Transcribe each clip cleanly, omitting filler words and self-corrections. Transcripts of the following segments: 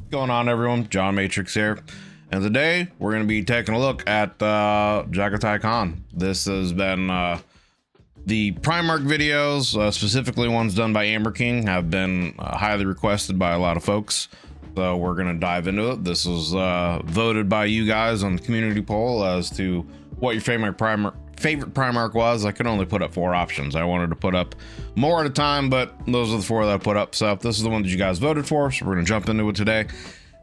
Going on, everyone? JohnMatrix here, and today we're going to be taking a look at Jaghatai Con. This has been the Primarch videos, specifically ones done by Amber King, have been highly requested by a lot of folks, so we're going to dive into it. This was voted by you guys on the community poll as to what your favorite Primarch was. I could only put up 4 options. I wanted to put up more at a time, but those are the 4 that I put up. So this is the one that you guys voted for, so we're gonna jump into it today.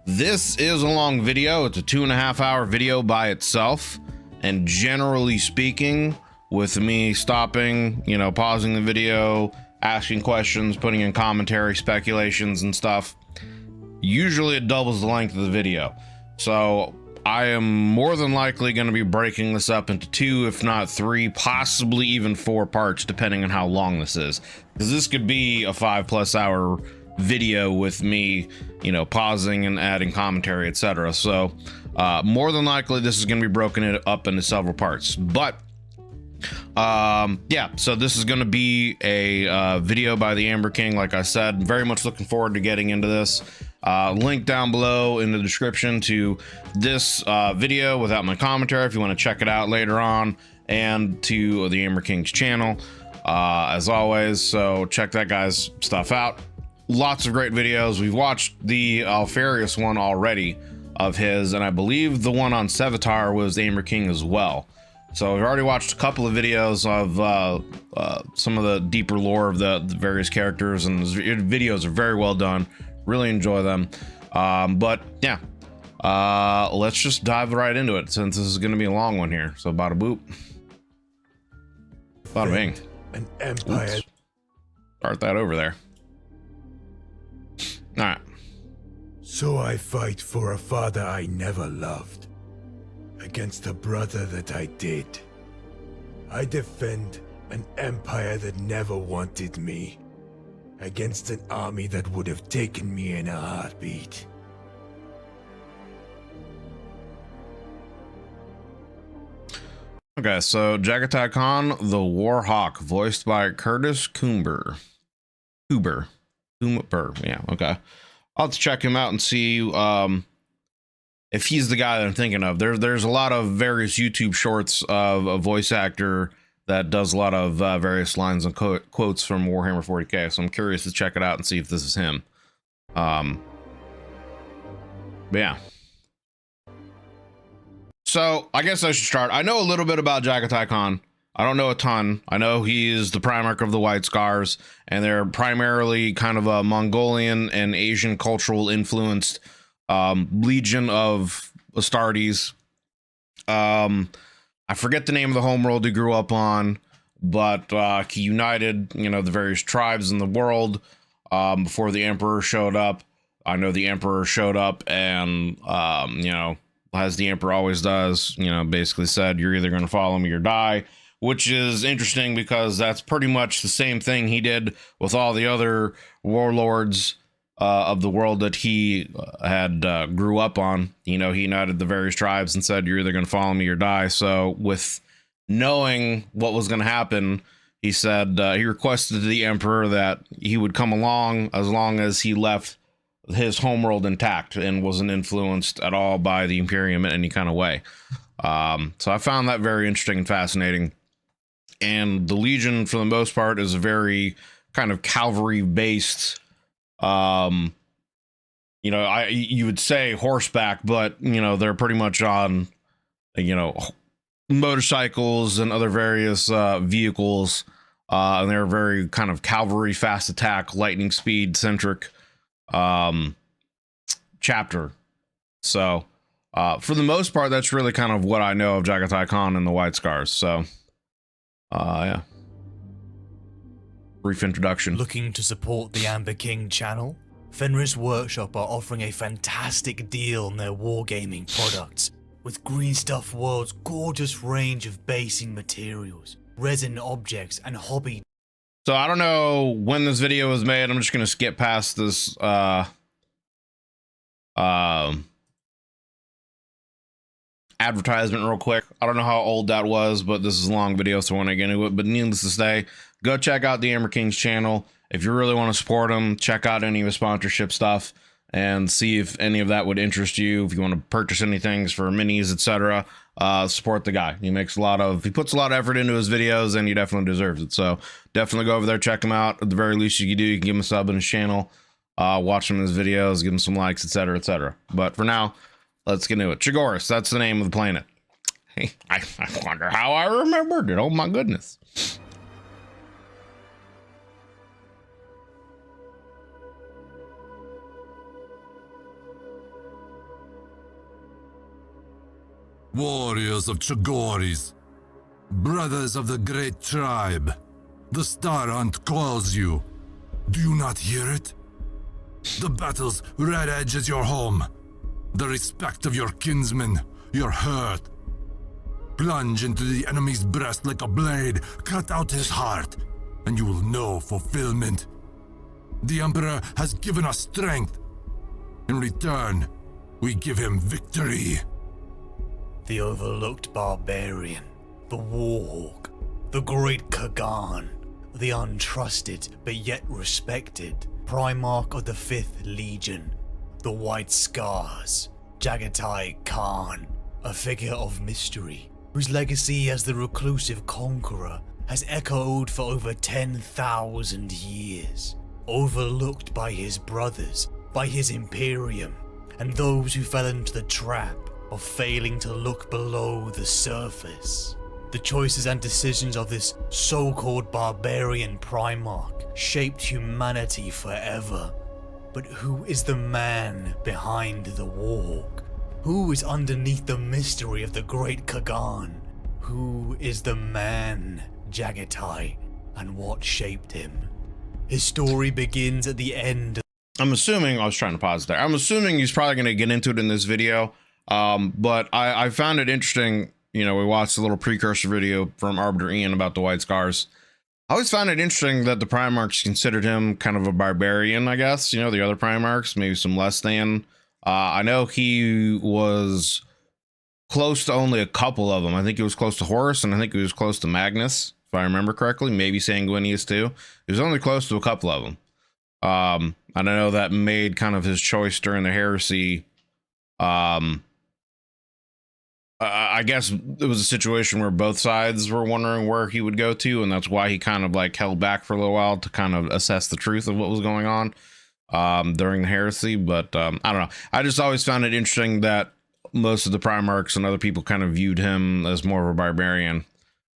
This is a long video. It's a 2.5-hour video by itself, and generally speaking, with me stopping, pausing the video, asking questions, putting in commentary, speculations and stuff, usually it doubles the length of the video. So I am more than likely going to be breaking this up into 2, if not 3, possibly even 4 parts, depending on how long this is. Because this could be a 5+ hour video with me, pausing and adding commentary, etc. So more than likely, this is going to be broken up into several parts. But yeah, so this is going to be a video by the Amber King. Like I said, very much looking forward to getting into this. Link down below in the description to this video without my commentary if you want to check it out later on, and to the Amber King's channel as always. So check that guy's stuff out. Lots of great videos. We've watched the Alfarius one already of his, and I believe the one on Sevatar was Amber King as well. So we've already watched a couple of videos of some of the deeper lore of the various characters, and the videos are very well done. Really enjoy them. But yeah, let's just dive right into it, since this is going to be a long one here. So bada boop, bada bing. An empire. Oops. Start that over there. All right. So I fight for a father I never loved, against a brother that I did. I defend an empire that never wanted me, against an army that would have taken me in a heartbeat. Okay, so Jaghatai Khan, the Warhawk, voiced by Curtis Cooper. Yeah, okay. I'll have to check him out and see if he's the guy that I'm thinking of. There's a lot of various YouTube shorts of a voice actor that does a lot of various lines and quotes from Warhammer 40K, so I'm curious to check it out and see if this is him. But yeah. So I guess I should start. I know a little bit about Jaghatai Khan. I don't know a ton. I know he is the Primarch of the White Scars, and they're primarily kind of a Mongolian and Asian cultural influenced legion of Astartes. I forget the name of the homeworld he grew up on, but he united, the various tribes in the world before the Emperor showed up. I know the Emperor showed up and, as the Emperor always does, basically said, you're either going to follow me or die, which is interesting because that's pretty much the same thing he did with all the other warlords of the world that he had grew up on. He united the various tribes and said, you're either going to follow me or die. So with knowing what was going to happen, he said he requested to the Emperor that he would come along as long as he left his homeworld intact and wasn't influenced at all by the Imperium in any kind of way. So I found that very interesting and fascinating. And the Legion, for the most part, is a very kind of cavalry based, you would say horseback, but they're pretty much on motorcycles and other various vehicles, and they're very kind of cavalry, fast attack, lightning speed centric chapter. So for the most part, that's really kind of what I know of Jaghatai Khan and the White Scars. So yeah, brief introduction. Looking to support the Amber King channel? Fenris Workshop are offering a fantastic deal on their wargaming products, with Green Stuff World's gorgeous range of basing materials, resin objects, and hobby. So I don't know when this video was made. I'm just going to skip past this advertisement real quick. I don't know how old that was, but this is a long video, so I want to get into it. But needless to say, go check out the Amber King's channel. If you really want to support him, check out any of his sponsorship stuff. and see if any of that would interest you. If you want to purchase any things for minis, etc., support the guy. He puts a lot of effort into his videos, and he definitely deserves it. So definitely go over there, check him out. At the very least you can do, you can give him a sub in his channel, watch him in his videos, give him some likes, etc., etc. But for now, let's get into it. Chogoris, that's the name of the planet. Hey, I wonder how I remembered it. Oh my goodness. Warriors of Chogoris, brothers of the great tribe, the Star Hunt calls you. Do you not hear it? The battle's red edge is your home, the respect of your kinsmen, your hurt. Plunge into the enemy's breast like a blade, cut out his heart, and you will know fulfillment. The Emperor has given us strength. In return, we give him victory. The overlooked barbarian, the Warhawk, the great Kagan, the untrusted but yet respected Primarch of the 5th Legion, the White Scars, Jaghatai Khan, a figure of mystery, whose legacy as the reclusive conqueror has echoed for over 10,000 years, overlooked by his brothers, by his imperium, and those who fell into the trap of failing to look below the surface. The choices and decisions of this so-called barbarian Primarch shaped humanity forever. But who is the man behind the Warhawk? Who is underneath the mystery of the great Kagan? Who is the man, Jaghatai, and what shaped him? His story begins at the end. I'm assuming, I was trying to pause there. I'm assuming he's probably going to get into it in this video. But I found it interesting. You know, we watched a little precursor video from Arbiter Ian about the White Scars. I always found it interesting that the Primarchs considered him kind of a barbarian, I guess. You know, the other Primarchs, maybe some less than. I know he was close to only a couple of them. I think he was close to Horus, and I think he was close to Magnus, if I remember correctly. Maybe Sanguinius too. He was only close to a couple of them. And I know that made kind of his choice during the heresy. I guess it was a situation where both sides were wondering where he would go to, and that's why he kind of like held back for a little while to kind of assess the truth of what was going on during the heresy. But I don't know. I just always found it interesting that most of the Primarchs and other people kind of viewed him as more of a barbarian.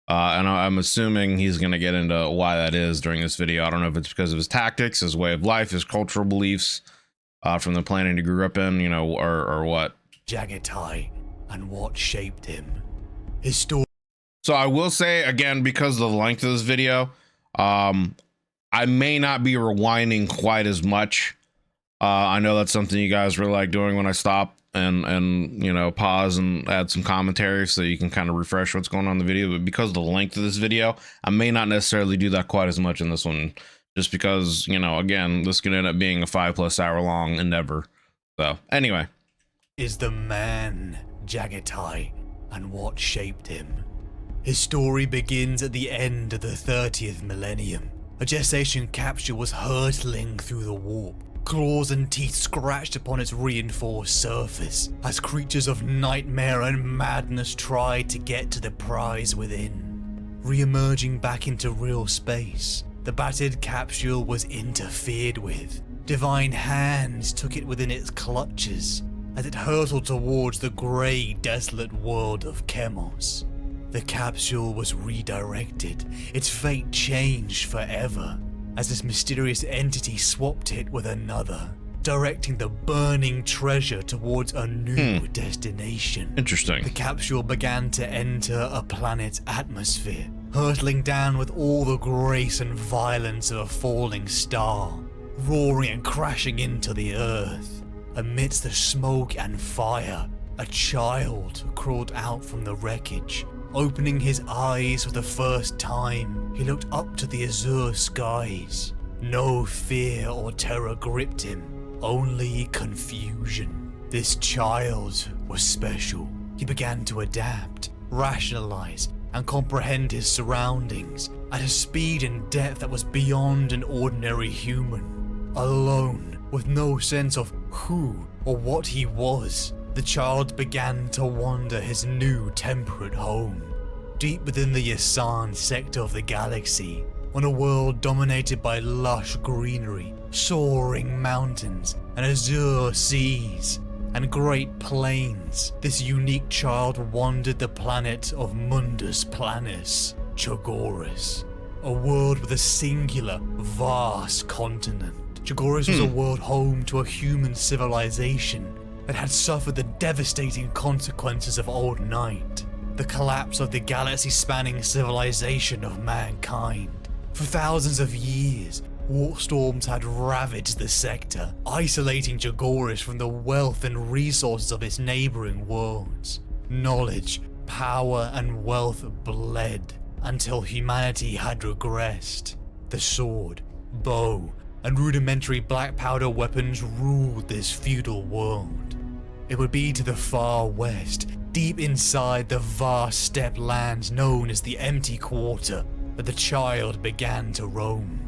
And I'm assuming he's going to get into why that is during this video. I don't know if it's because of his tactics, his way of life, his cultural beliefs from the planet he grew up in, you know, or what. Jaghatai, and what shaped him. His story. So I will say again, because of the length of this video, I may not be rewinding quite as much. I know that's something you guys really like doing when I stop and you know, pause and add some commentary so you can kind of refresh what's going on in the video. But because of the length of this video, I may not necessarily do that quite as much in this one, just because, you know, again, this could end up being a 5+ hour long endeavor. So anyway, is the man Jaghatai, and what shaped him. His story begins at the end of the 30th millennium. A gestation capsule was hurtling through the warp, claws and teeth scratched upon its reinforced surface as creatures of nightmare and madness tried to get to the prize within. Re-emerging back into real space, the battered capsule was interfered with. Divine hands took it within its clutches as it hurtled towards the grey, desolate world of Chemos. The capsule was redirected, its fate changed forever, as this mysterious entity swapped it with another, directing the burning treasure towards a new destination. Interesting. The capsule began to enter a planet's atmosphere, hurtling down with all the grace and violence of a falling star, roaring and crashing into the earth. Amidst the smoke and fire, a child crawled out from the wreckage. Opening his eyes for the first time, he looked up to the azure skies. No fear or terror gripped him, only confusion. This child was special. He began to adapt, rationalize, and comprehend his surroundings at a speed and depth that was beyond an ordinary human. Alone, with no sense of who or what he was, the child began to wander his new temperate home, deep within the Yasan sector of the galaxy, on a world dominated by lush greenery, soaring mountains, and azure seas, and great plains. This unique child wandered the planet of Mundus Planus, Chogoris, a world with a singular, vast continent. Chogoris was a world home to a human civilization that had suffered the devastating consequences of Old Night, the collapse of the galaxy-spanning civilization of mankind. For thousands of years, war storms had ravaged the sector, isolating Chogoris from the wealth and resources of its neighboring worlds. Knowledge, power, and wealth bled until humanity had regressed. The sword, bow, and rudimentary black powder weapons ruled this feudal world. It would be to the far west, deep inside the vast steppe lands known as the Empty Quarter, that the child began to roam.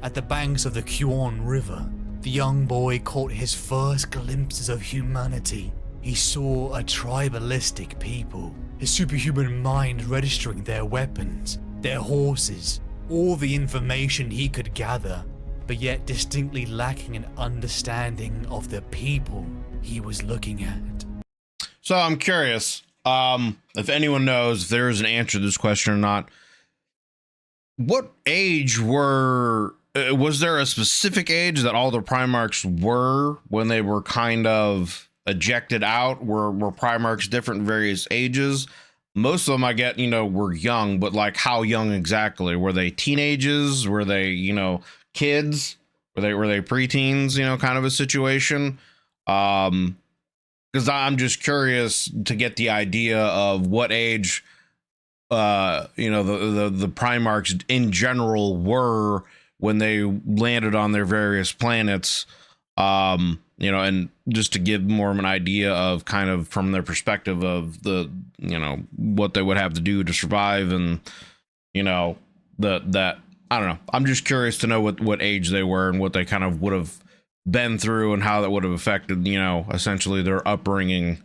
At the banks of the Kuon River, the young boy caught his first glimpses of humanity. He saw a tribalistic people, his superhuman mind registering their weapons, their horses, all the information he could gather, but yet distinctly lacking an understanding of the people he was looking at. So I'm curious, if anyone knows if there is an answer to this question or not. What age was there a specific age that all the primarchs were when they were kind of ejected out? Were primarchs different in various ages? Most of them I get, were young, but like how young exactly? Were they teenagers? Were they, kids? Were they preteens, kind of a situation? Because I'm just curious to get the idea of what age the primarchs in general were when they landed on their various planets, and just to give more of an idea of kind of from their perspective of the, what they would have to do to survive, and that I don't know. I'm just curious to know what age they were and what they kind of would have been through and how that would have affected, essentially their upbringing.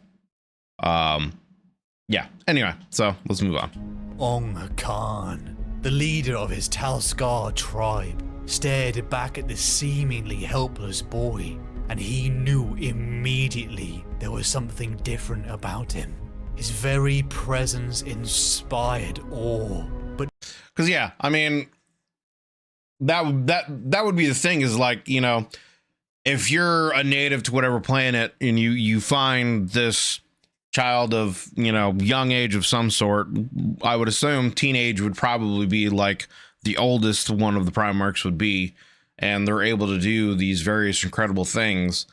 Yeah. Anyway, so let's move on. Ong Khan, the leader of his Talskar tribe, stared back at the seemingly helpless boy, and he knew immediately there was something different about him. His very presence inspired awe, but because yeah, I mean, that would be the thing is like, if you're a native to whatever planet and you find this child of, young age of some sort, I would assume teenage would probably be like the oldest one of the primarchs would be, and they're able to do these various incredible things.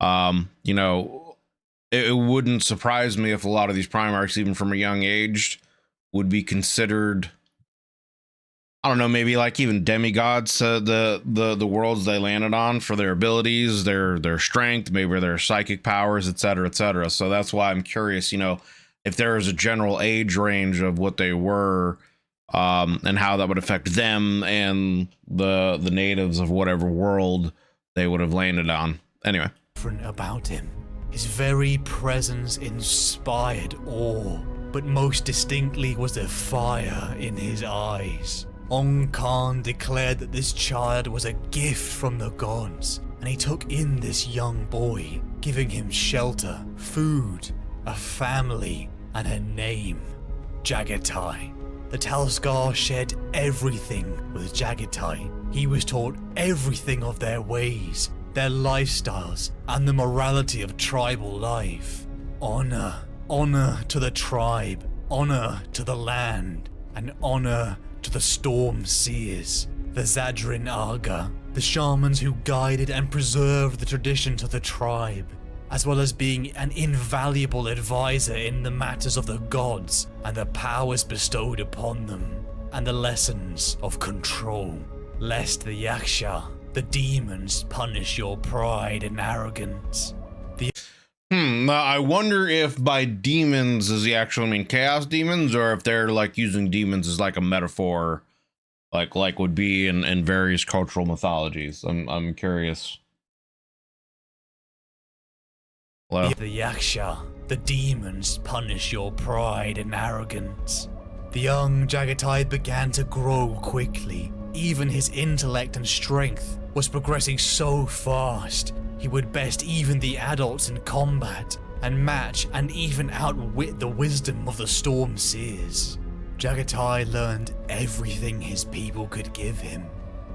It wouldn't surprise me if a lot of these primarchs, even from a young age, would be considered, I don't know, maybe like even demigods, the worlds they landed on for their abilities, their strength, maybe their psychic powers, etc., etc. So that's why I'm curious, if there is a general age range of what they were, and how that would affect them and the natives of whatever world they would have landed on. Anyway. Different about him. His very presence inspired awe, but most distinctly was there fire in his eyes. Ong Khan declared that this child was a gift from the gods, and he took in this young boy, giving him shelter, food, a family, and a name, Jaghatai. The Talskar shared everything with Jaghatai. He was taught everything of their ways, their lifestyles, and the morality of tribal life. Honor to the tribe, honor to the land, and honor to the Storm Seers, the Zadrin Aga, the shamans who guided and preserved the traditions of the tribe, as well as being an invaluable advisor in the matters of the gods and the powers bestowed upon them, and the lessons of control, lest the Yaksha, the demons, punish your pride and arrogance. Now I wonder if by demons does he actually mean chaos demons, or if they're like using demons as like a metaphor, like would be in various cultural mythologies. I'm curious. Hello. The Yaksha, the demons, punish your pride and arrogance. The young Jaghatai began to grow quickly. Even his intellect and strength was progressing so fast, he would best even the adults in combat and match and even outwit the wisdom of the Storm Seers. Jaghatai learned everything his people could give him,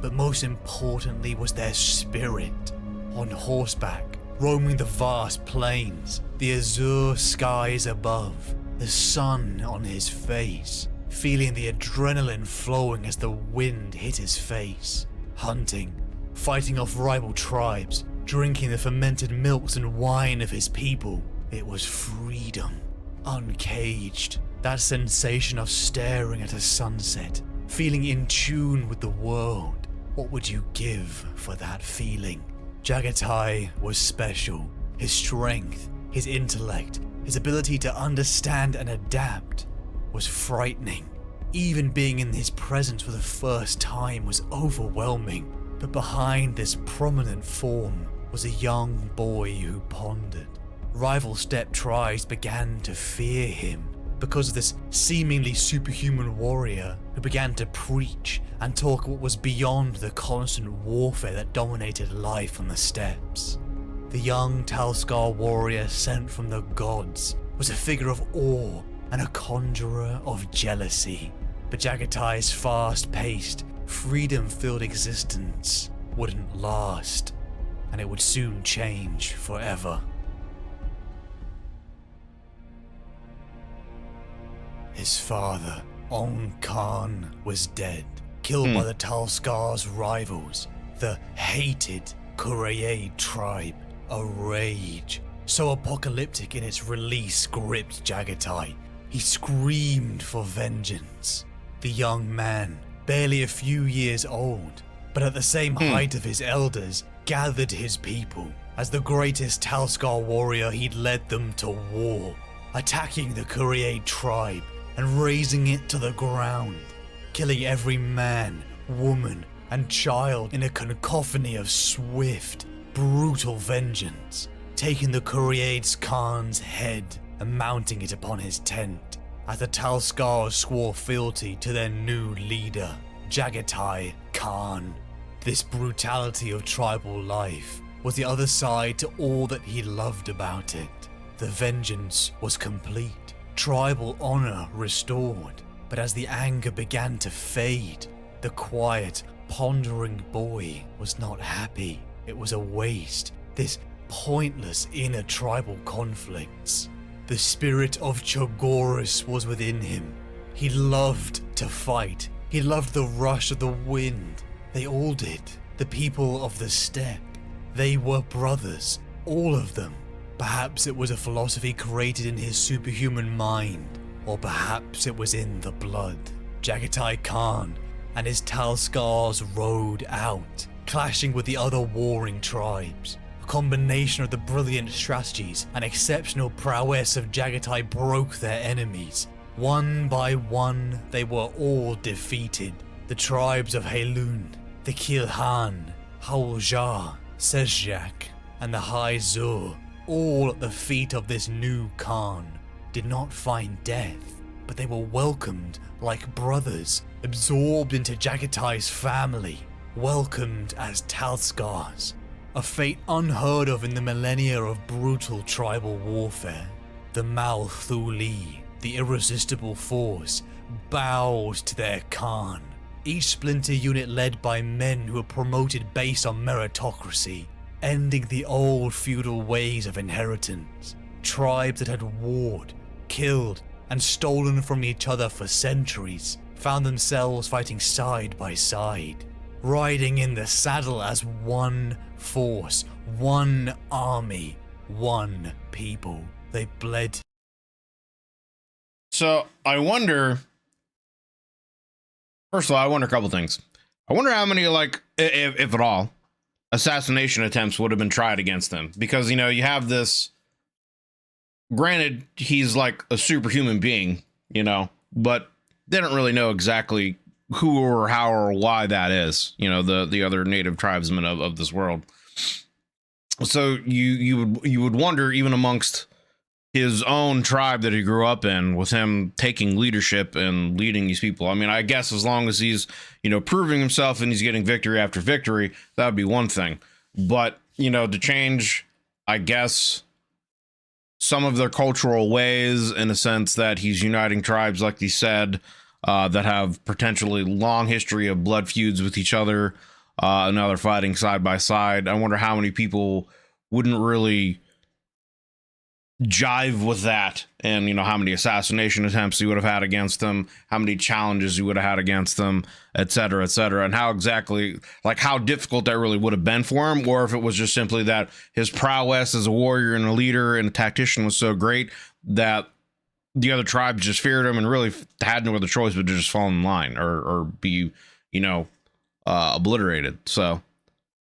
but most importantly was their spirit. On horseback, roaming the vast plains, the azure skies above, the sun on his face, feeling the adrenaline flowing as the wind hit his face. Hunting, fighting off rival tribes, drinking the fermented milks and wine of his people. It was freedom, uncaged. That sensation of staring at a sunset, feeling in tune with the world. What would you give for that feeling? Jaghatai was special. His strength, his intellect, his ability to understand and adapt was frightening. Even being in his presence for the first time was overwhelming. But behind this prominent form was a young boy who pondered. Rival steppe tribes began to fear him because of this seemingly superhuman warrior who began to preach and talk what was beyond the constant warfare that dominated life on the steppes. The young Talskar warrior sent from the gods was a figure of awe and a conjurer of jealousy. But Jaghatai's fast-paced, freedom-filled existence wouldn't last, and it would soon change forever. His father, On Khan, was dead, killed by the Talskar's rivals, the hated Crusade tribe. A rage so apocalyptic in its release gripped Jaghatai. He screamed for vengeance. The young man, barely a few years old, but at the same height of his elders, gathered his people. As the greatest Talskar warrior, he'd led them to war, attacking the Crusade tribe and razing it to the ground, killing every man, woman, and child in a cacophony of swift, brutal vengeance, taking the Crusade's Khan's head and mounting it upon his tent, as the Talskars swore fealty to their new leader, Jaghatai Khan. This brutality of tribal life was the other side to all that he loved about it. The vengeance was complete, tribal honor restored, but as the anger began to fade, the quiet, pondering boy was not happy. It was a waste, this pointless inner tribal conflicts. The spirit of Chogoris was within him. He loved to fight. He loved the rush of the wind. They all did. The people of the steppe. They were brothers, all of them. Perhaps it was a philosophy created in his superhuman mind, or perhaps it was in the blood. Jaghatai Khan and his Talskars rode out, clashing with the other warring tribes. A combination of the brilliant strategies and exceptional prowess of Jaghatai broke their enemies. One by one, they were all defeated. The tribes of Helun, the Kilhan, Hauljar, Sezjak, and the High Zur, all at the feet of this new Khan, did not find death, but they were welcomed like brothers, absorbed into Jaghatai's family, welcomed as Talskars, a fate unheard of in the millennia of brutal tribal warfare. The Malthuli, the irresistible force, bows to their Khan, each splinter unit led by men who were promoted based on meritocracy, ending the old feudal ways of inheritance. Tribes that had warred, killed, and stolen from each other for centuries found themselves fighting side by side, riding in the saddle as one force, one army, one people. They bled. So I wonder, first of all, I wonder a couple things. I wonder how many, like, if at all, assassination attempts would have been tried against them. Because, you know, you have this, granted, he's like a superhuman being, you know, but they don't really know exactly who or how or why that is, you know, the other native tribesmen of this world. So you would wonder, even amongst his own tribe that he grew up in, with him taking leadership and leading these people. I mean, I guess as long as he's, proving himself and he's getting victory after victory, that would be one thing. But, to change, I guess, some of their cultural ways, in a sense that he's uniting tribes, like he said, that have potentially long history of blood feuds with each other. Now they're fighting side by side. I wonder how many people wouldn't really jive with that, and how many assassination attempts he would have had against them, how many challenges he would have had against them, etc., and how exactly, like, how difficult that really would have been for him, or if it was just simply that his prowess as a warrior and a leader and a tactician was so great that the other tribes just feared him and really had no other choice but to just fall in line or be obliterated. So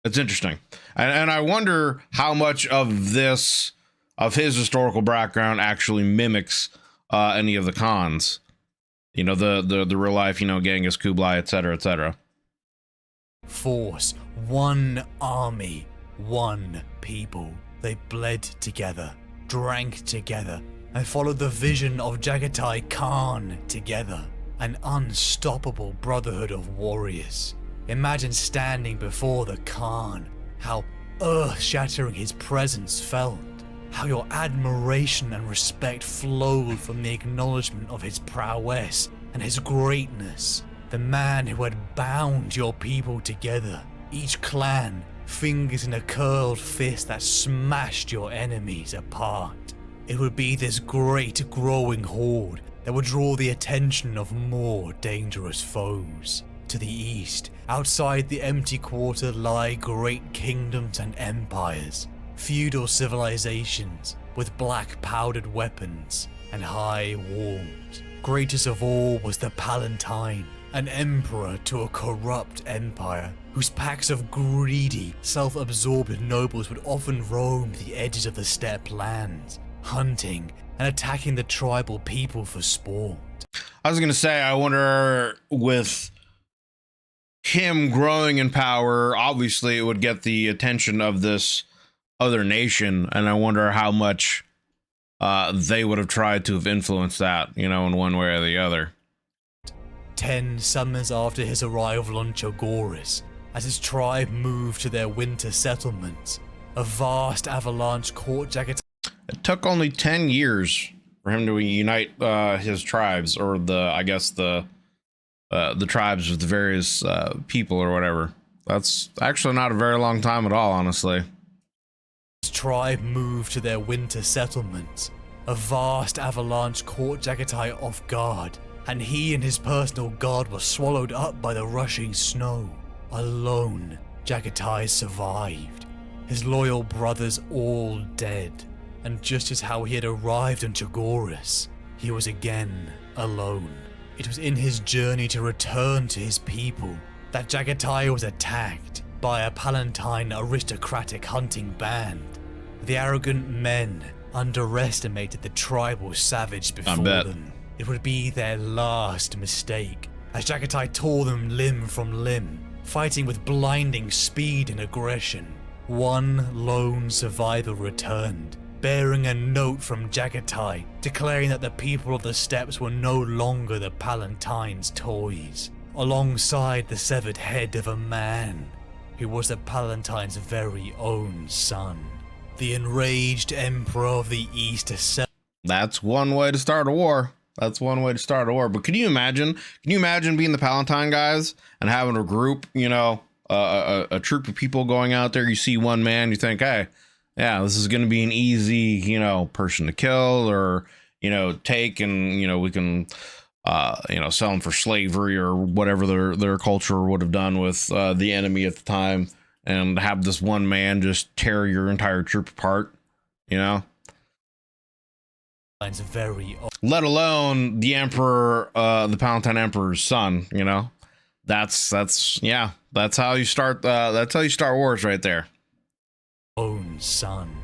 it's interesting, and I wonder how much of this, of his historical background, actually mimics any of the Khans, the real life, Genghis, Kublai, etc. Force, one army, one people. They bled together, drank together, and followed the vision of Jaghatai Khan together. An unstoppable brotherhood of warriors. Imagine standing before the Khan, how earth-shattering his presence felt. How your admiration and respect flowed from the acknowledgement of his prowess and his greatness. The man who had bound your people together, each clan fingers in a curled fist that smashed your enemies apart. It would be this great growing horde that would draw the attention of more dangerous foes. To the east, outside the empty quarter, lie great kingdoms and empires. Feudal civilizations with black powdered weapons and high walls. Greatest of all was the Palatine, an emperor to a corrupt empire whose packs of greedy, self-absorbed nobles would often roam the edges of the steppe lands, hunting and attacking the tribal people for sport. I was gonna say, I wonder, with him growing in power, obviously it would get the attention of this other nation, and I wonder how much they would have tried to have influenced that, in one way or the other. 10 summers after his arrival on Chogoris, as his tribe moved to their winter settlements, a vast avalanche caught Jaghatai. It took only 10 years for him to unite his tribes, or the tribes with the various people or whatever. That's actually not a very long time at all, honestly. His tribe moved to their winter settlements. A vast avalanche caught Jaghatai off guard, and he and his personal guard were swallowed up by the rushing snow. Alone, Jaghatai survived, his loyal brothers all dead, and just as how he had arrived on Chogoris, he was again alone. It was in his journey to return to his people that Jaghatai was attacked by a Palatine aristocratic hunting band. The arrogant men underestimated the tribal savage before them. It would be their last mistake, as Jaghatai tore them limb from limb, fighting with blinding speed and aggression. One lone survivor returned, bearing a note from Jaghatai, declaring that the people of the steppes were no longer the Palatine's toys, alongside the severed head of a man who was the Palatine's very own son. The enraged Emperor of the East assembled. That's one way to start a war. But can you imagine being the Palatine guys and having a group, a troop of people going out there? You see one man, you think, hey, yeah, this is going to be an easy, person to kill or, take, and, we can, sell them for slavery or whatever their culture would have done with the enemy at the time, and have this one man just tear your entire troop apart, let alone the emperor, the Palatine emperor's son. That's how you start wars right there. Own son.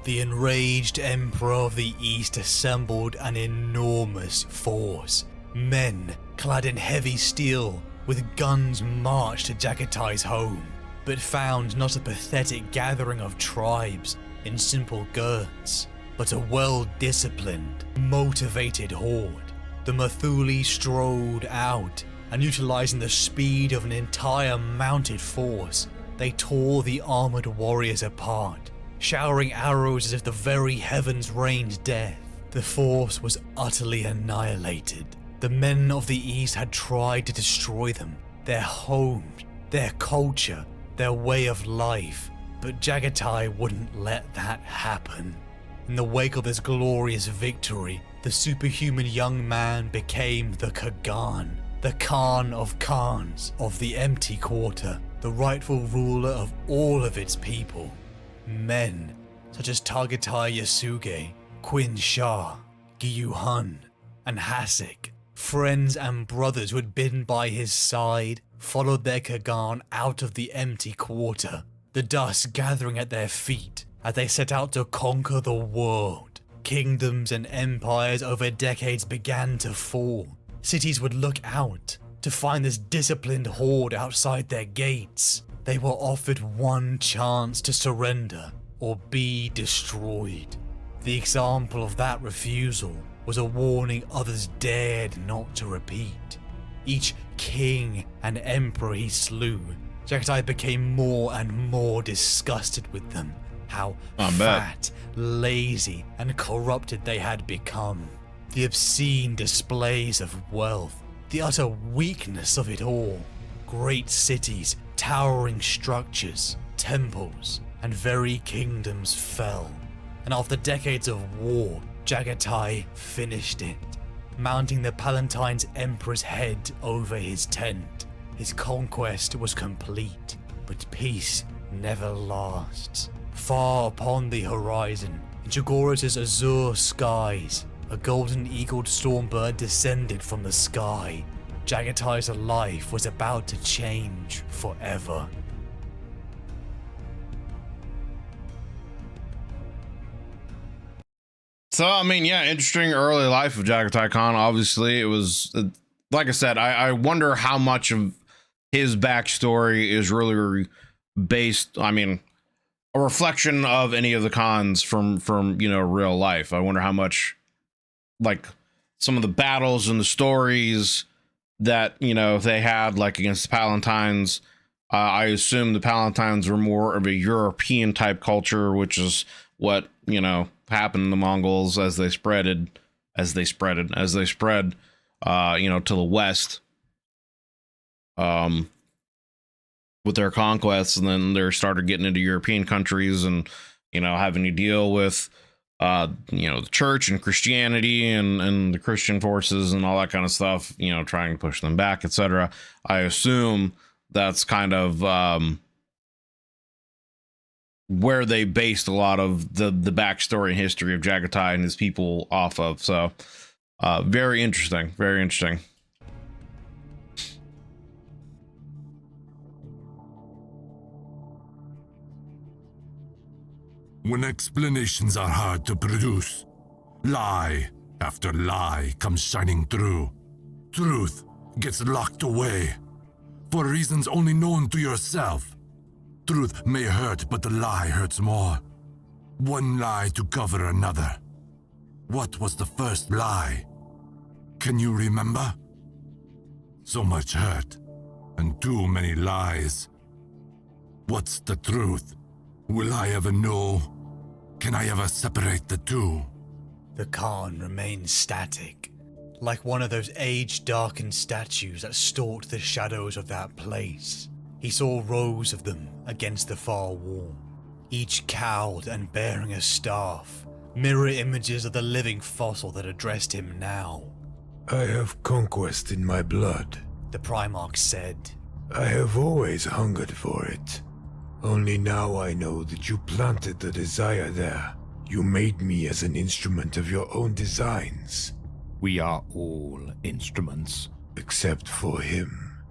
The enraged Emperor of the East assembled an enormous force. Men clad in heavy steel with guns marched to Jaghatai's home. but found not a pathetic gathering of tribes in simple girds, but a well-disciplined, motivated horde. The Mathuli strode out, and utilizing the speed of an entire mounted force, they tore the armored warriors apart, showering arrows as if the very heavens rained death. The force was utterly annihilated. The men of the East had tried to destroy them, their homes, their culture, their way of life, but Jaghatai wouldn't let that happen. In the wake of this glorious victory, the superhuman young man became the Kagan, the Khan of Khans of the Empty Quarter, the rightful ruler of all of its people. Men such as Jaghatai Yasuge, Qin Shah, Gyu Hun, and Hasek, friends and brothers who had been by his side, followed their Kagan out of the Empty Quarter, the dust gathering at their feet as they set out to conquer the world. Kingdoms and empires over decades began to fall. Cities would look out to find this disciplined horde outside their gates. They were offered one chance to surrender or be destroyed. The example of that refusal was a warning others dared not to repeat. Each king and emperor he slew, Jaghatai became more and more disgusted with them. How fat, lazy, and corrupted they had become. The obscene displays of wealth, the utter weakness of it all. Great cities, towering structures, temples, and very kingdoms fell. And after decades of war, Jaghatai finished it, mounting the Palatine's emperor's head over his tent. His conquest was complete, but peace never lasts. Far upon the horizon, in Chogoris' azure skies, a golden-eagled stormbird descended from the sky. Jaghatai's life was about to change forever. So, I mean, yeah, interesting early life of Jaghatai Khan. Obviously, it was, like I said, I wonder how much of his backstory is really based, I mean, a reflection of any of the Khans from you know, real life. I wonder how much, like, some of the battles and the stories that, you know, they had, like, against the Palatines. I assume the Palatines were more of a European type culture, which is what, you know, happened to the Mongols as they spread, you know, to the west, with their conquests, and then they started getting into European countries and, you know, having to deal with, you know, the church and Christianity and the Christian forces and all that kind of stuff, you know, trying to push them back, etc. I assume that's kind of, where they based a lot of the backstory and history of Jaghatai and his people off of. So, very interesting, very interesting. When explanations are hard to produce, lie after lie comes shining through. Truth gets locked away for reasons only known to yourself. Truth may hurt, but the lie hurts more. One lie to cover another. What was the first lie? Can you remember? So much hurt, and too many lies. What's the truth? Will I ever know? Can I ever separate the two? The Khan remained static, like one of those age-darkened statues that stalked the shadows of that place. He saw rows of them against the far wall, each cowled and bearing a staff, mirror images of the living fossil that addressed him now. I have conquest in my blood, The primarch said. I have always hungered for it. Only now I know that you planted the desire there. You made me as an instrument of your own designs. We are all instruments. Except for him.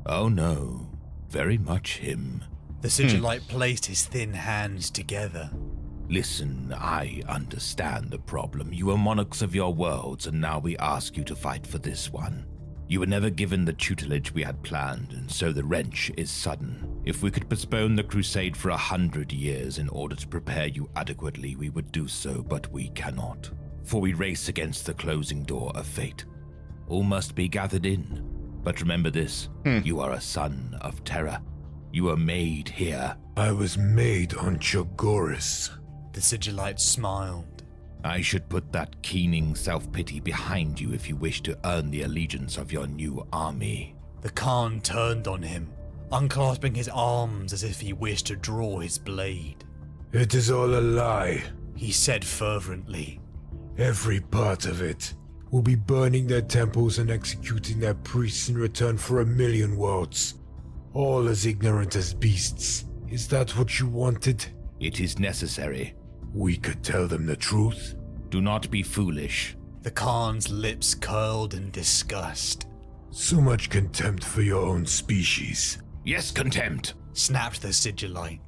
Oh no, very much him. The Sigillite placed his thin hands together. Listen, I understand the problem. You are monarchs of your worlds, and now we ask you to fight for this one. You were never given the tutelage we had planned, and so the wrench is sudden. If we could postpone the Crusade for 100 years in order to prepare you adequately, we would do so, but we cannot. For we race against the closing door of fate. All must be gathered in. But remember this, you are a son of terror. You were made here. I was made on Chogoris. The Sigillite smiled. I should put that keening self-pity behind you if you wish to earn the allegiance of your new army. The Khan turned on him, unclasping his arms as if he wished to draw his blade. It is all a lie. He said fervently. Every part of it. Will be burning their temples and executing their priests in return for 1,000,000 worlds. All as ignorant as beasts. Is that what you wanted? It is necessary. We could tell them the truth. Do not be foolish. The Khan's lips curled in disgust. So much contempt for your own species. Yes, contempt. Snapped the Sigillite.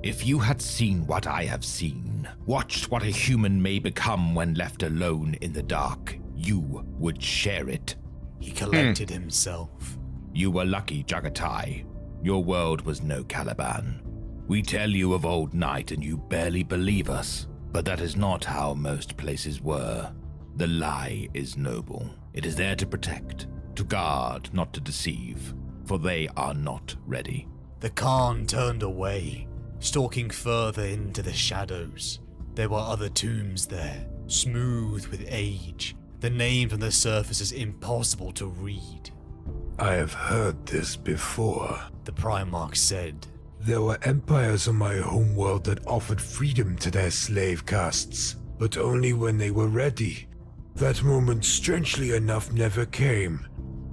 If you had seen what I have seen, watched what a human may become when left alone in the dark, you would share it. He collected himself. You were lucky, Jaghatai. Your world was no Caliban. We tell you of old night and you barely believe us, but that is not how most places were. The lie is noble. It is there to protect, to guard, not to deceive, for they are not ready. The Khan turned away, stalking further into the shadows. There were other tombs there, smooth with age, the names on the surfaces impossible to read. I have heard this before. The Primarch said. There were empires on my homeworld that offered freedom to their slave castes, but only when they were ready. That moment, strangely enough, never came.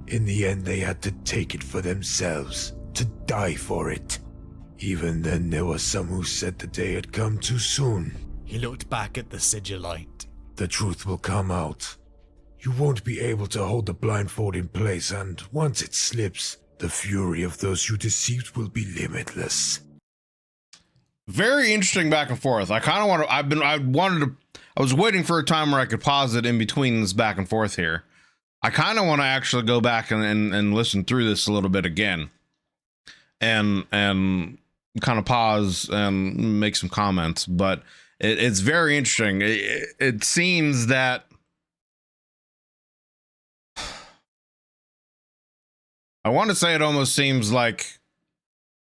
In the end, they had to take it for themselves, to die for it. Even then, there were some who said the day had come too soon. He looked back at the Sigillite. The truth will come out. You won't be able to hold the blindfold in place, and once it slips, the fury of those you deceived will be limitless. Very interesting back and forth. I kind of want to, I was waiting for a time where I could pause it in between this back and forth here. I kind of want to actually go back and listen through this a little bit again and kind of pause and make some comments, but it's very interesting. It seems that I want to say it almost seems like,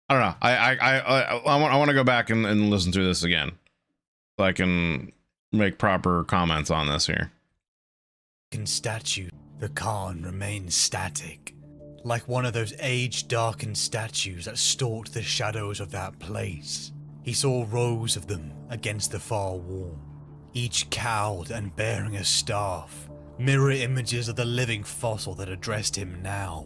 I don't know. I want to go back and listen through this again so I can make proper comments on this here. In statue, the Khan remained static, like one of those age-darkened statues that stalked the shadows of that place. He saw rows of them against the far wall, each cowled and bearing a staff, mirror images of the living fossil that addressed him now.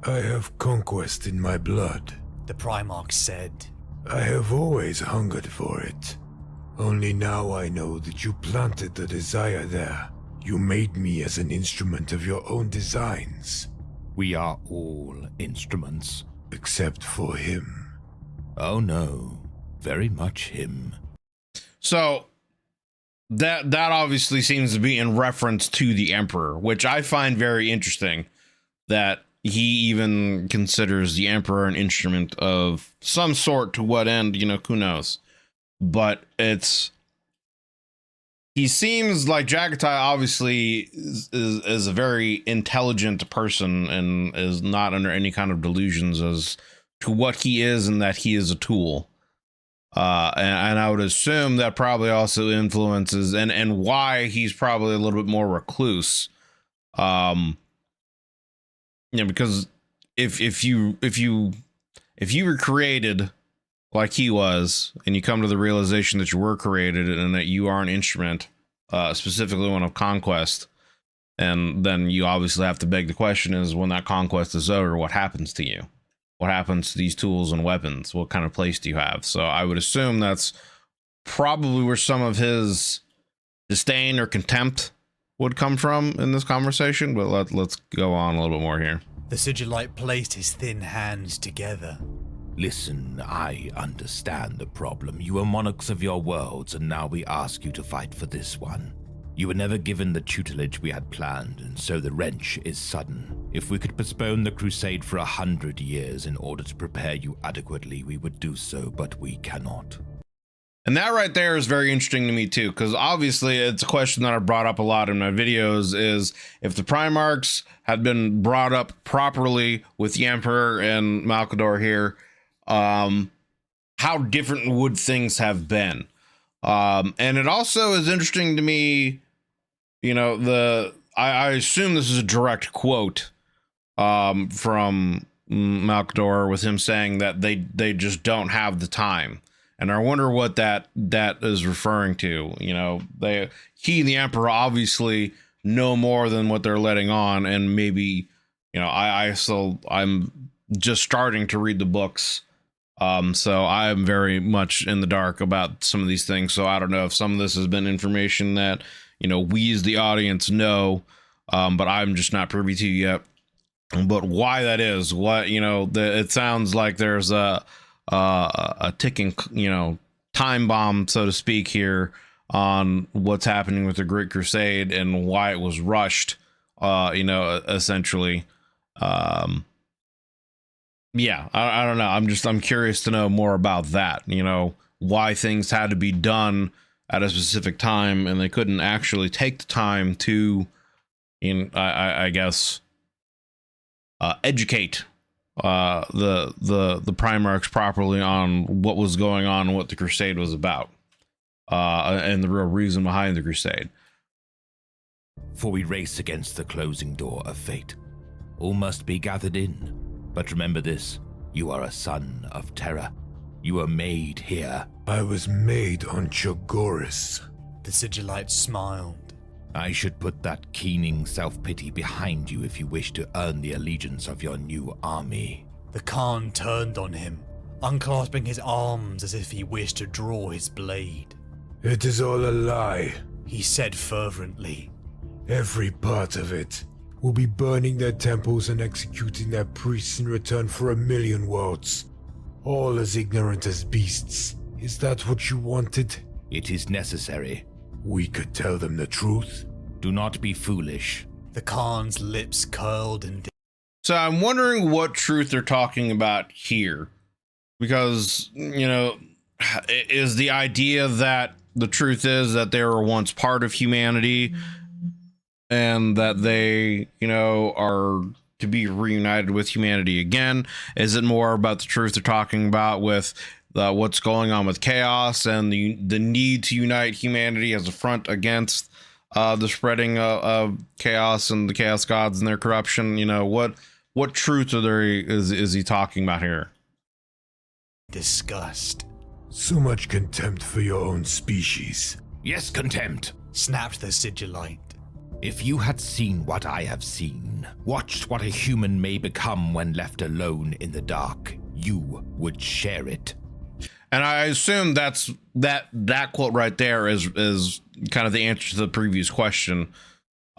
I have conquest in my blood, the Primarch said. I have always hungered for it. Only now I know that you planted the desire there. You made me as an instrument of your own designs. We are all instruments. Except for him. Oh no, very much him. So that obviously seems to be in reference to the Emperor, which I find very interesting that he even considers the Emperor an instrument of some sort. To what end, you know, who knows? But he seems like Jaghatai obviously is a very intelligent person and is not under any kind of delusions as to what he is and that he is a tool. And I would assume that probably also influences and why he's probably a little bit more recluse. Because if you were created like he was, and you come to the realization that you were created and that you are an instrument, specifically one of conquest, and then you obviously have to beg the question is, when that conquest is over, what happens to you? What happens to these tools and weapons? What kind of place do you have? So I would assume that's probably where some of his disdain or contempt would come from in this conversation, but let's go on a little bit more here. The Sigillite placed his thin hands together. Listen, I understand the problem. You are monarchs of your worlds, and now we ask you to fight for this one. You were never given the tutelage we had planned, and so the wrench is sudden. If we could postpone the Crusade for 100 years in order to prepare you adequately, we would do so, but we cannot. And that right there is very interesting to me too, because obviously it's a question that I brought up a lot in my videos, is if the Primarchs had been brought up properly with the Emperor and Malcador here, how different would things have been? And it also is interesting to me, you know, I assume this is a direct quote from Malcador, with him saying that they just don't have the time. And I wonder what that is referring to. You know, he and the Emperor obviously know more than what they're letting on, and maybe, you know, I'm just starting to read the books, so I'm very much in the dark about some of these things. So I don't know if some of this has been information that, you know, we as the audience know, but I'm just not privy to yet. But why that is, what, you know, it sounds like there's a ticking, you know, time bomb, so to speak, here on what's happening with the Great Crusade and why it was rushed, you know, essentially. Yeah, I don't know. I'm curious to know more about that, you know, why things had to be done at a specific time and they couldn't actually take the time to, I guess, educate the Primarchs properly on what was going on and what the Crusade was about, and the real reason behind the Crusade. For we race against the closing door of fate. All must be gathered in. But remember this, you are a son of terror. You were made here. I was made on Chogoris. The Sigillite smiled. I should put that keening self-pity behind you if you wish to earn the allegiance of your new army. The Khan turned on him, unclasping his arms as if he wished to draw his blade. It is all a lie. He said fervently. Every part of it. Will be burning their temples and executing their priests in return for 1,000,000 worlds. All as ignorant as beasts. Is that what you wanted? It is necessary. We could tell them the truth. Do not be foolish. The Khan's lips curled and... So I'm wondering what truth they're talking about here. Because, you know, is the idea that the truth is that they were once part of humanity and that they, you know, are to be reunited with humanity again? Is it more about the truth they're talking about with what's going on with chaos and the need to unite humanity as a front against the spreading of chaos and the chaos gods and their corruption? You know, what truth is he talking about here? Disgust. So much contempt for your own species. Yes, contempt. Snapped the Sigillite. If you had seen what I have seen, watched what a human may become when left alone in the dark, you would share it. And I assume that quote right there is kind of the answer to the previous question.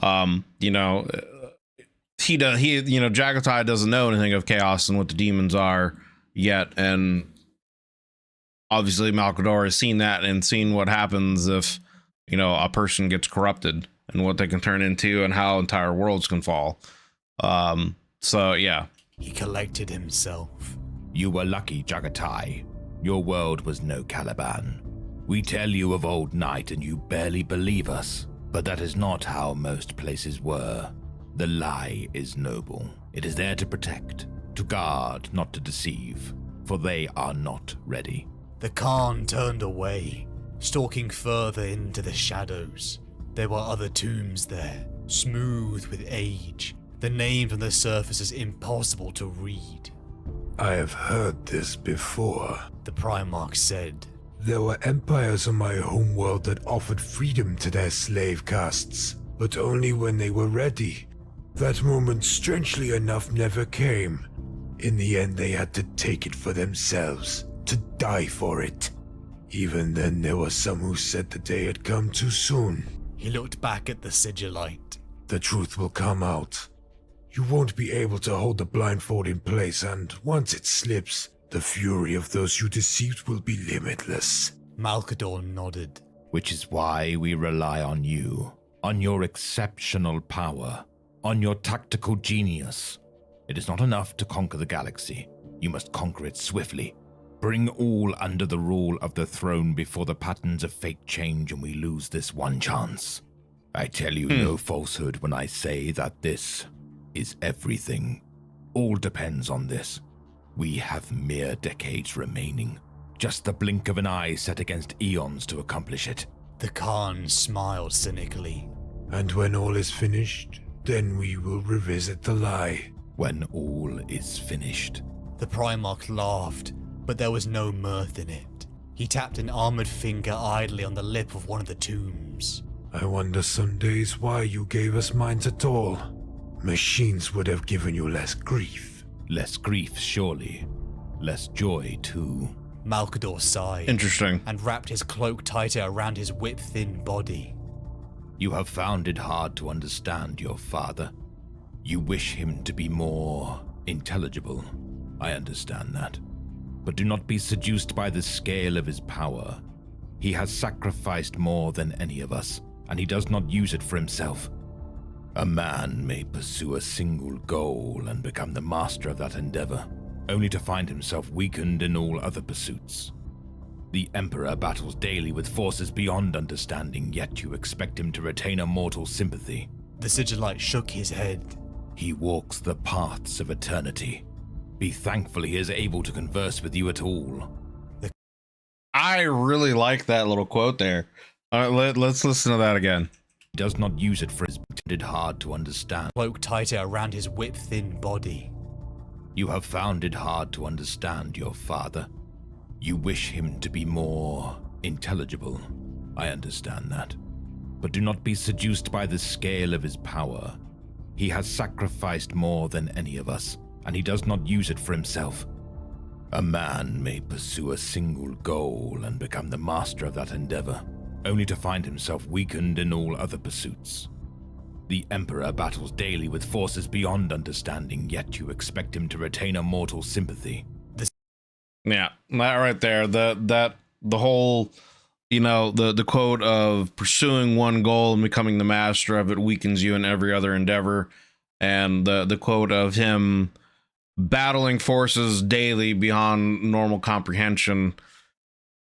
You know, he you know, Jaghatai doesn't know anything of chaos and what the demons are yet, and obviously Malcador has seen that and seen what happens if, you know, a person gets corrupted and what they can turn into and how entire worlds can fall. So yeah. He collected himself. You were lucky, Jaghatai. Your world was no Caliban. We tell you of old night and you barely believe us, but that is not how most places were. The lie is noble. It is there to protect, to guard, not to deceive, for they are not ready. The Khan turned away, stalking further into the shadows. There were other tombs there, smooth with age. The names on the surface is impossible to read. I have heard this before, the Primarch said. There were empires on my homeworld that offered freedom to their slave castes, but only when they were ready. That moment, strangely enough, never came. In the end, they had to take it for themselves, to die for it. Even then, there were some who said the day had come too soon. He looked back at the Sigillite. The truth will come out. You won't be able to hold the blindfold in place, and once it slips, the fury of those you deceived will be limitless. Malcador nodded. Which is why we rely on you, on your exceptional power. on your tactical genius. It is not enough to conquer the galaxy. You must conquer it swiftly. Bring all under the rule of the throne before the patterns of fate change and we lose this one chance. I tell you no falsehood when I say that this is everything. All depends on this. We have mere decades remaining. Just the blink of an eye set against eons to accomplish it. The Khan smiled cynically. And when all is finished, then we will revisit the lie. When all is finished. The Primarch laughed, but there was no mirth in it. He tapped an armored finger idly on the lip of one of the tombs. I wonder some days why you gave us minds at all. Machines would have given you less grief. Less grief, surely. Less joy, too. Malkador sighed. Interesting. And wrapped his cloak tighter around his whip-thin body. You have found it hard to understand your father. You wish him to be more intelligible. I understand that. But do not be seduced by the scale of his power. He has sacrificed more than any of us, and he does not use it for himself. A man may pursue a single goal and become the master of that endeavor, only to find himself weakened in all other pursuits. The Emperor battles daily with forces beyond understanding, yet you expect him to retain a mortal sympathy. The Sigillite shook his head. He walks the paths of eternity. Be thankful he is able to converse with you at all. I really like that little quote there. Let's listen to that again. He does not use it for his intended hard to understand. Cloak tighter around his whip-thin body. You have found it hard to understand your father. You wish him to be more intelligible. I understand that. But do not be seduced by the scale of his power. He has sacrificed more than any of us, and he does not use it for himself. A man may pursue a single goal and become the master of that endeavor, only to find himself weakened in all other pursuits. The Emperor battles daily with forces beyond understanding, yet you expect him to retain a mortal sympathy. Yeah, that right there. The whole, you know, the quote of pursuing one goal and becoming the master of it weakens you in every other endeavor, and the quote of him battling forces daily beyond normal comprehension.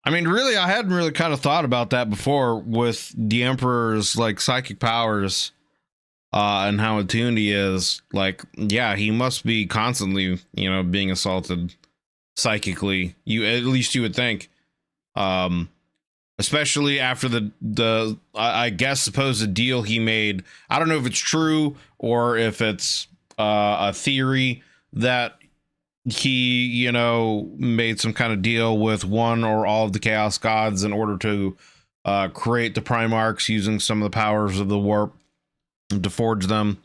I mean, really, I hadn't really kind of thought about that before with the Emperor's like psychic powers and how attuned he is. Like, yeah, he must be constantly, you know, being assaulted psychically. At least you would think, especially after the I guess supposed deal he made. I don't know if it's true or if it's a theory that he, you know, made some kind of deal with one or all of the Chaos Gods in order to create the Primarchs using some of the powers of the warp to forge them.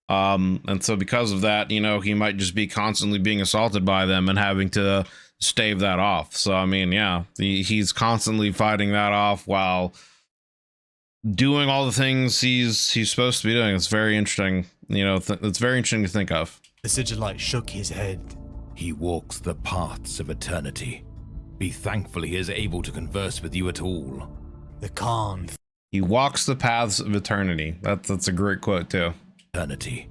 And so because of that, you know, he might just be constantly being assaulted by them and having to stave that off. So, I mean, yeah, he's constantly fighting that off while doing all the things he's supposed to be doing. It's very interesting. You know, it's very interesting to think of. The Sigillite shook his head. He walks the paths of eternity. Be thankful he is able to converse with you at all. The Khan. He walks the paths of eternity. That's a great quote too. Eternity.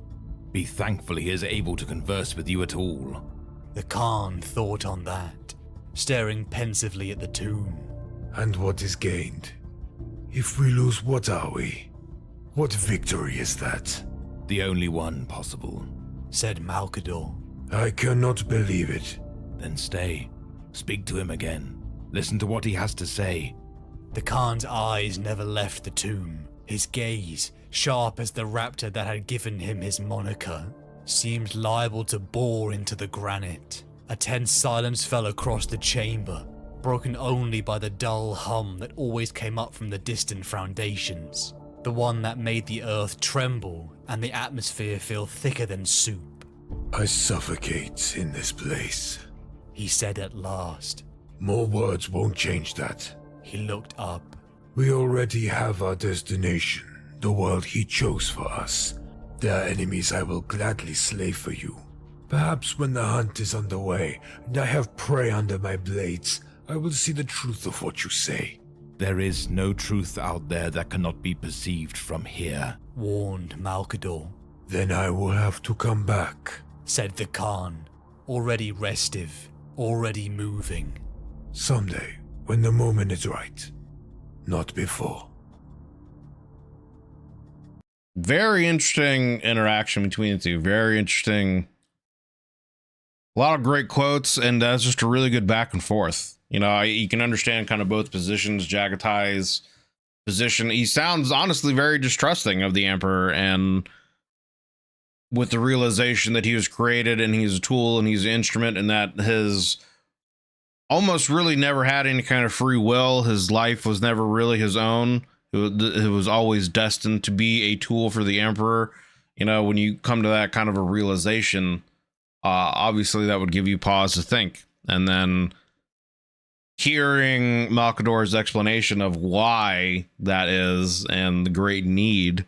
Be thankful he is able to converse with you at all. The Khan thought on that, staring pensively at the tomb. And what is gained? If we lose, what are we? What victory is that? The only one possible, said Malkador. I cannot believe it. Then stay. Speak to him again. Listen to what he has to say. The Khan's eyes never left the tomb. His gaze, sharp as the raptor that had given him his moniker, seemed liable to bore into the granite. A tense silence fell across the chamber, broken only by the dull hum that always came up from the distant foundations, the one that made the earth tremble and the atmosphere feel thicker than soup. I suffocate in this place, he said at last. More words won't change that. He looked up. We already have our destination, the world he chose for us. There are enemies I will gladly slay for you. Perhaps when the hunt is underway and I have prey under my blades, I will see the truth of what you say. There is no truth out there that cannot be perceived from here, warned Malkador. Then I will have to come back. Said the Khan, already restive, already moving. Someday, when the moment is right. Not before. Very interesting interaction between the two. Very interesting. A lot of great quotes, and that's just a really good back and forth. You know, you can understand kind of both positions. Jaghatai's position, he sounds honestly very distrusting of the Emperor, and with the realization that he was created and he's a tool and he's an instrument, and that his almost really never had any kind of free will. His life was never really his own. It was always destined to be a tool for the Emperor. You know, when you come to that kind of a realization, obviously that would give you pause to think. And then hearing Malkador's explanation of why that is and the great need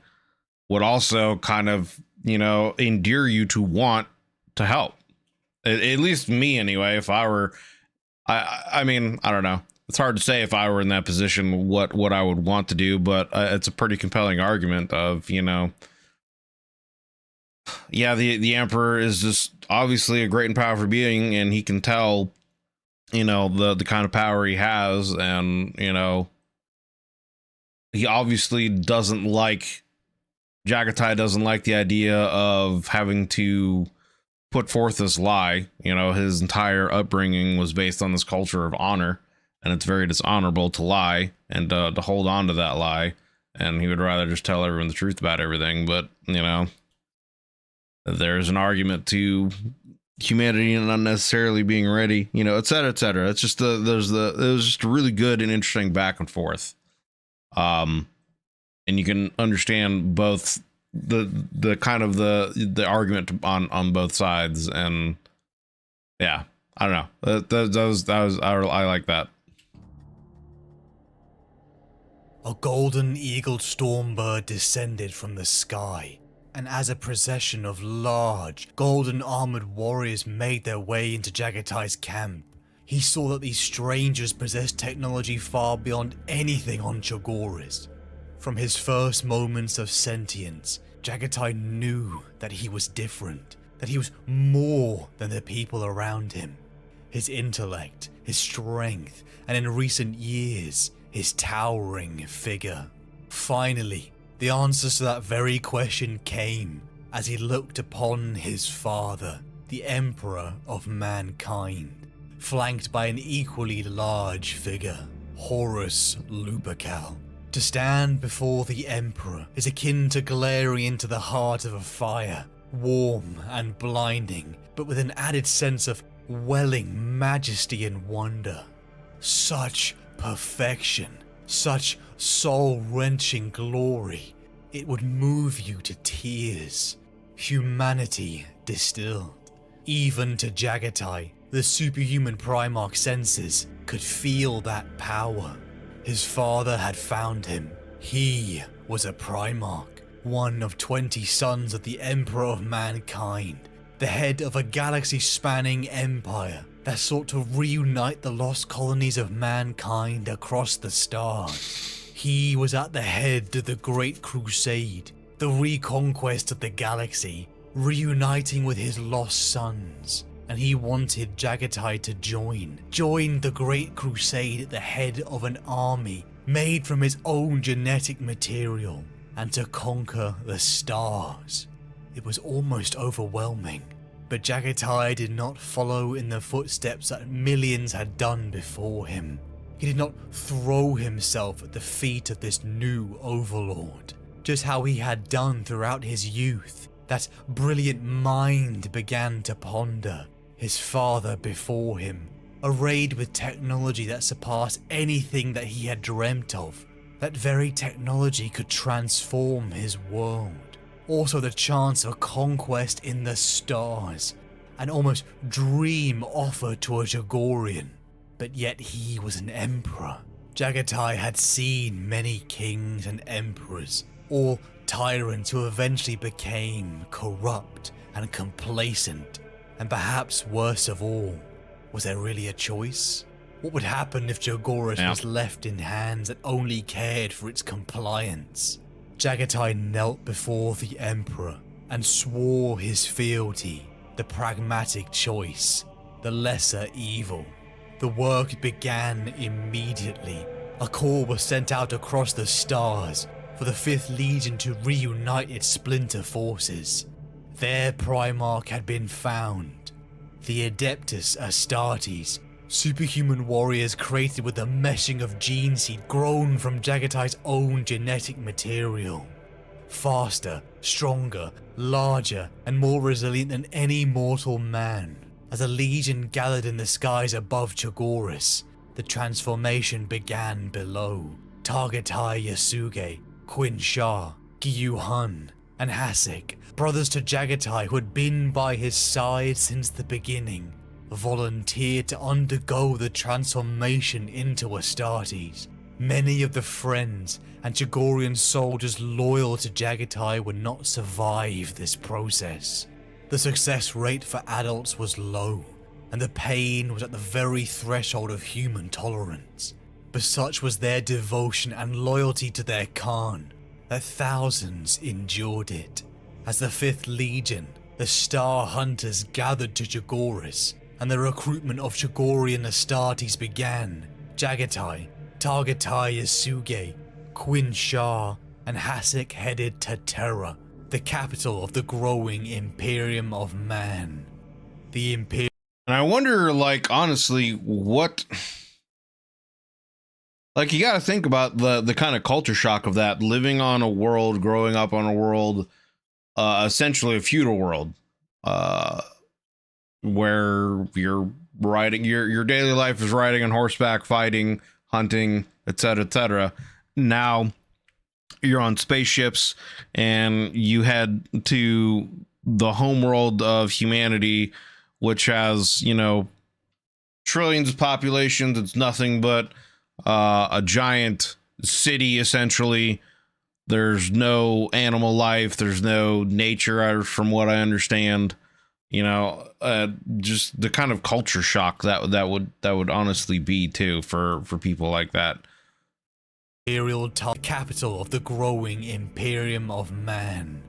would also kind of, you know, endear you to want to help. At least me anyway. If I were, I mean, I don't know. It's hard to say if I were in that position what I would want to do, but it's a pretty compelling argument of, you know, yeah, the Emperor is just obviously a great and powerful being, and he can tell, you know, the kind of power he has, and, you know, he obviously doesn't like, Jaghatai doesn't like the idea of having to put forth this lie. You know, his entire upbringing was based on this culture of honor, and it's very dishonorable to lie and to hold on to that lie. And he would rather just tell everyone the truth about everything. But, you know, there's an argument to humanity not necessarily being ready, you know, et cetera, et cetera. It's just it was just a really good and interesting back and forth. And you can understand both the kind of the argument on both sides. And yeah, I don't know. I like that. A golden eagled stormbird descended from the sky, and as a procession of large, golden armored warriors made their way into Jaghatai's camp, he saw that these strangers possessed technology far beyond anything on Chogoris. From his first moments of sentience, Jaghatai knew that he was different, that he was more than the people around him. His intellect, his strength, and in recent years, his towering figure. Finally, the answers to that very question came as he looked upon his father, the Emperor of mankind, flanked by an equally large figure, Horus Lupercal. To stand before the Emperor is akin to glaring into the heart of a fire, warm and blinding, but with an added sense of welling majesty and wonder. Such perfection, such soul-wrenching glory, it would move you to tears. Humanity distilled. Even to Jaghatai, the superhuman Primarch senses could feel that power. His father had found him. He was a Primarch, one of 20 sons of the Emperor of mankind, the head of a galaxy-spanning empire that sought to reunite the lost colonies of mankind across the stars. He was at the head of the Great Crusade, the reconquest of the galaxy, reuniting with his lost sons, and he wanted Jaghatai to join the Great Crusade at the head of an army made from his own genetic material, and to conquer the stars. It was almost overwhelming. But Jaghatai did not follow in the footsteps that millions had done before him. He did not throw himself at the feet of this new overlord. Just how he had done throughout his youth, that brilliant mind began to ponder. His father before him, arrayed with technology that surpassed anything that he had dreamt of. That very technology could transform his world. Also the chance of conquest in the stars, an almost dream offer to a Chogorian. But yet he was an emperor. Jaghatai had seen many kings and emperors, all tyrants who eventually became corrupt and complacent. And perhaps worse of all, was there really a choice? What would happen if Chogoris was left in hands that only cared for its compliance? Jaghatai knelt before the Emperor, and swore his fealty, the pragmatic choice, the lesser evil. The work began immediately. A call was sent out across the stars for the 5th Legion to reunite its splinter forces. Their Primarch had been found. The Adeptus Astartes, superhuman warriors created with the meshing of gene seed grown from Jaghatai's own genetic material. Faster, stronger, larger, and more resilient than any mortal man. As a legion gathered in the skies above Chogoris, the transformation began below. Jaghatai Yasuge, Quinn Shah, Gyu Hun, and Hasek, brothers to Jaghatai who had been by his side since the beginning, volunteered to undergo the transformation into Astartes. Many of the friends and Chogorian soldiers loyal to Jaghatai would not survive this process. The success rate for adults was low, and the pain was at the very threshold of human tolerance. But such was their devotion and loyalty to their Khan that thousands endured it. As the 5th Legion, the Star Hunters gathered to Chogoris, and the recruitment of Chogorian Astartes began, Jaghatai, Jaghatai Yasuge, Quinn Shah, and Hasek headed to Terra, the capital of the growing Imperium of Man. The Imperium. And I wonder, like, honestly, what... Like, you gotta think about the kind of culture shock of that, living on a world, growing up on a world, essentially a feudal world, where you're riding, your daily life is riding on horseback, fighting, hunting, etc., etc. Now you're on spaceships and you head to the homeworld of humanity, which has, you know, trillions of populations. It's nothing but a giant city, essentially. There's no animal life. There's no nature, from what I understand. You know, just the kind of culture shock that would honestly be too for people like that. Imperial capital of the growing Imperium of Man.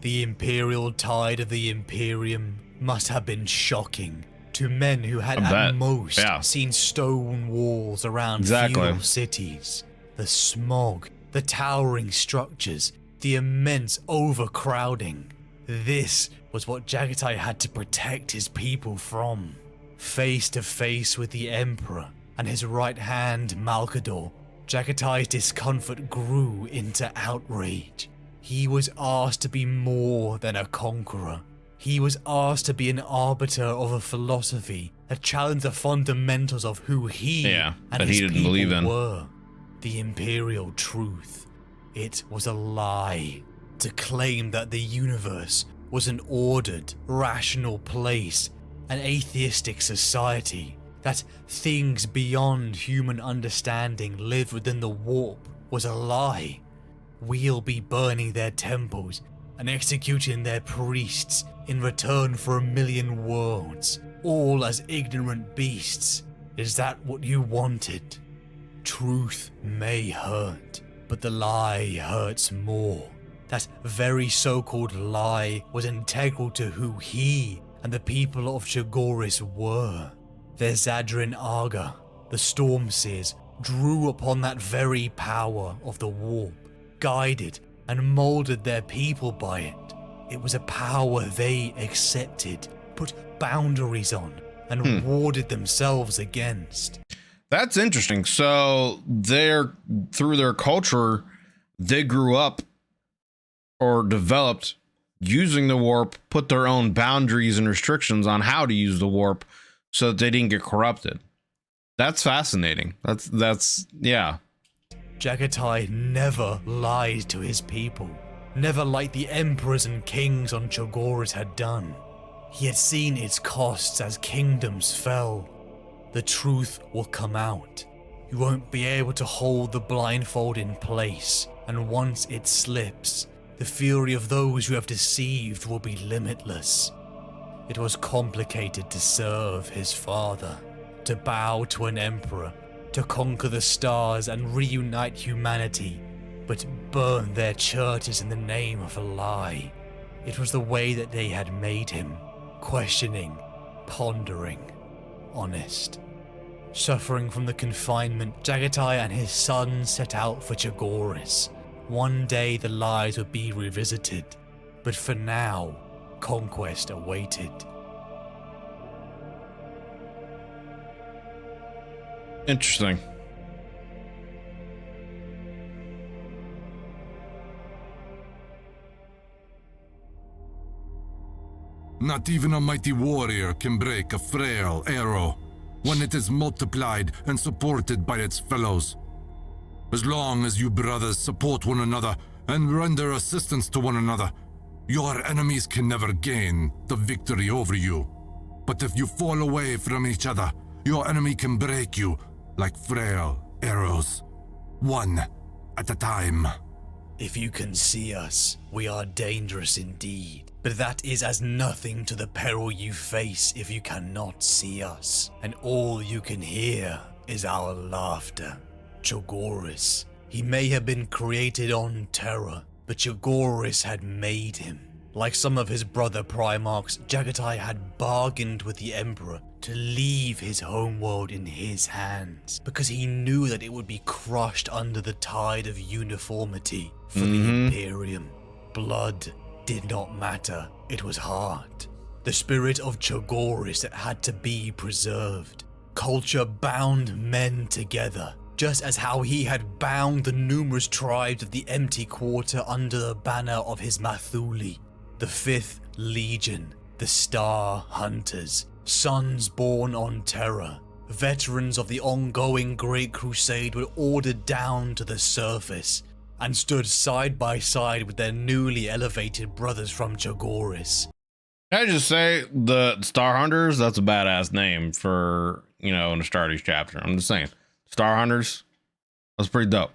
The imperial tide of the Imperium must have been shocking to men who had at most seen stone walls around feudal cities. The smog, the towering structures, the immense overcrowding. This was what Jaghatai had to protect his people from. Face to face with the Emperor and his right hand Malkador, Jaghatai's discomfort grew into outrage. He was asked to be more than a conqueror. He was asked to be an arbiter of a philosophy that challenged the fundamentals of who he and his people were. The imperial truth. It was a lie to claim that the universe was an ordered, rational place, an atheistic society, that things beyond human understanding lived within the warp was a lie. We'll be burning their temples and executing their priests in return for 1,000,000 worlds, all as ignorant beasts. Is that what you wanted? Truth may hurt, but the lie hurts more. That very so-called lie was integral to who he and the people of Chogoris were. Their Zadrin Aga, the Stormseers, drew upon that very power of the warp, guided and molded their people by it. It was a power they accepted, put boundaries on, and warded themselves against. That's interesting. So through their culture, they grew up or developed using the warp, put their own boundaries and restrictions on how to use the warp so that they didn't get corrupted. That's fascinating. That's yeah. Jaghatai never lied to his people, never like the emperors and kings on Chogoris had done. He had seen its costs as kingdoms fell. The truth will come out. You won't be able to hold the blindfold in place, and once it slips, the fury of those you have deceived will be limitless. It was complicated to serve his father, to bow to an emperor, to conquer the stars and reunite humanity, but burn their churches in the name of a lie. It was the way that they had made him, questioning, pondering, honest. Suffering from the confinement, Jaghatai and his son set out for Chogoris. One day the lies would be revisited, but for now, conquest awaited. Interesting. Not even a mighty warrior can break a frail arrow when it is multiplied and supported by its fellows. As long as you brothers support one another and render assistance to one another, your enemies can never gain the victory over you. But if you fall away from each other, your enemy can break you like frail arrows, one at a time. If you can see us, we are dangerous indeed. But that is as nothing to the peril you face if you cannot see us. And all you can hear is our laughter. Chogoris. He may have been created on Terra, but Chogoris had made him. Like some of his brother primarchs, Jaghatai had bargained with the Emperor to leave his homeworld in his hands, because he knew that it would be crushed under the tide of uniformity for the Imperium. Blood did not matter, it was heart. The spirit of Chogoris that had to be preserved. Culture bound men together, just as how he had bound the numerous tribes of the Empty Quarter under the banner of his Mathuli. The 5th Legion, the Star Hunters, sons born on Terra, veterans of the ongoing Great Crusade were ordered down to the surface and stood side by side with their newly elevated brothers from Chogoris. Can I just say, the Star Hunters, that's a badass name for, you know, an Astartes chapter. I'm just saying. Star Hunters, that's pretty dope.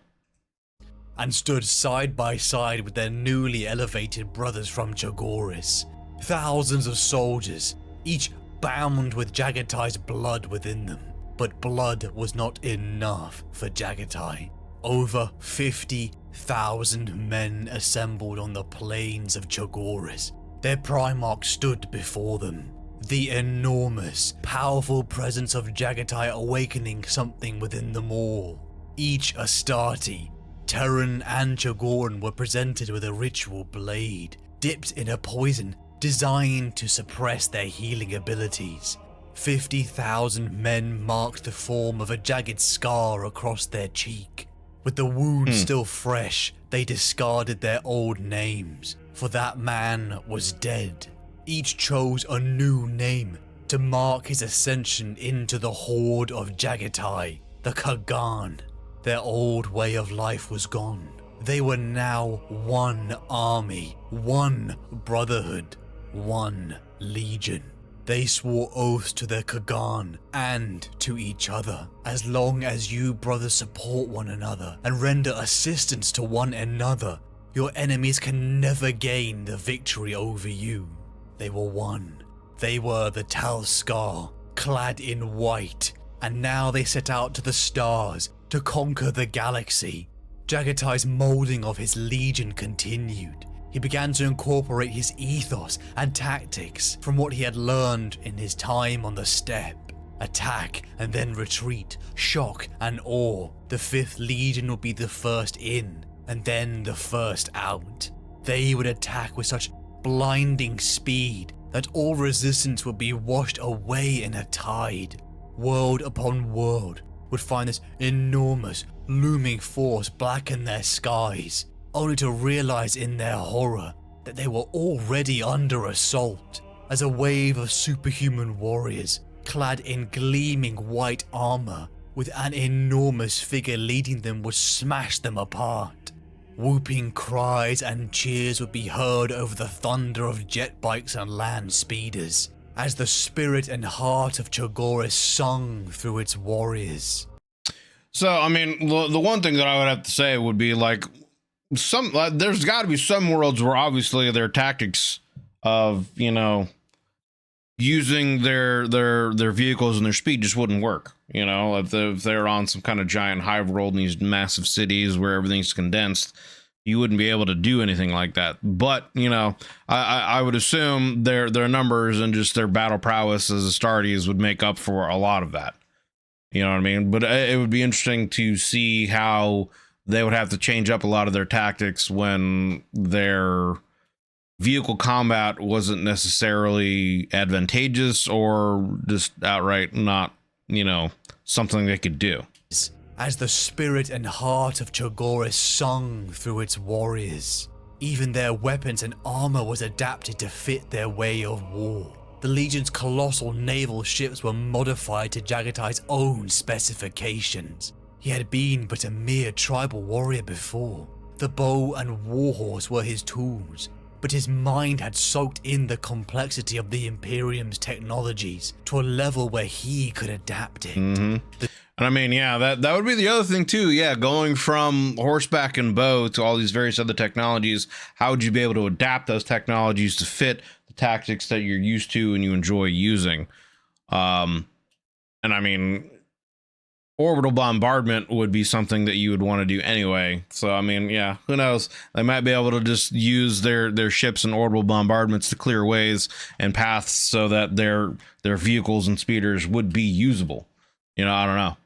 And stood side by side with their newly elevated brothers from Chogoris. Thousands of soldiers, each bound with Jaghatai's blood within them. But blood was not enough for Jaghatai. Over 50,000 men assembled on the plains of Chogoris. Their primarch stood before them. The enormous, powerful presence of Jaghatai awakening something within them all. Each Astarte, Terran and Chogoran were presented with a ritual blade, dipped in a poison designed to suppress their healing abilities. 50,000 men marked the form of a jagged scar across their cheek. With the wound still fresh, they discarded their old names, for that man was dead. Each chose a new name to mark his ascension into the horde of Jaghatai, the Kagan. Their old way of life was gone. They were now one army, one brotherhood, one legion. They swore oaths to their Kagan and to each other. As long as you brothers support one another and render assistance to one another, your enemies can never gain the victory over you. They were one. They were the Tal Skar, clad in white, and now they set out to the stars to conquer the galaxy. Jaghatai's molding of his legion continued. He began to incorporate his ethos and tactics from what he had learned in his time on the steppe. Attack and then retreat, shock and awe. The 5th Legion would be the first in, and then the first out. They would attack with such blinding speed that all resistance would be washed away in a tide. World upon world would find this enormous, looming force blacken their skies, only to realize in their horror that they were already under assault, as a wave of superhuman warriors, clad in gleaming white armor, with an enormous figure leading them, would smash them apart. Whooping cries and cheers would be heard over the thunder of jet bikes and land speeders, as the spirit and heart of Chogoris sung through its warriors. So, I mean, the one thing that I would have to say would be like, there's got to be some worlds where obviously their tactics of, you know, using their vehicles and their speed just wouldn't work. You know, if they're on some kind of giant hive world in these massive cities where everything's condensed, you wouldn't be able to do anything like that. But, you know, I would assume their numbers and just their battle prowess as Astartes would make up for a lot of that. You know what I mean? But it would be interesting to see how they would have to change up a lot of their tactics when their vehicle combat wasn't necessarily advantageous or just outright not, you know, something they could do. As the spirit and heart of Chogoris sung through its warriors, even their weapons and armor was adapted to fit their way of war. The Legion's colossal naval ships were modified to Jaghatai's own specifications. He had been but a mere tribal warrior before. The bow and warhorse were his tools, but his mind had soaked in the complexity of the Imperium's technologies to a level where he could adapt it. And I mean, yeah, that would be the other thing too. Yeah, going from horseback and bow to all these various other technologies, how would you be able to adapt those technologies to fit the tactics that you're used to and you enjoy using? And I mean, orbital bombardment would be something that you would want to do anyway. So, I mean, yeah, who knows? They might be able to just use their ships and orbital bombardments to clear ways and paths so that their vehicles and speeders would be usable. You know, I don't know.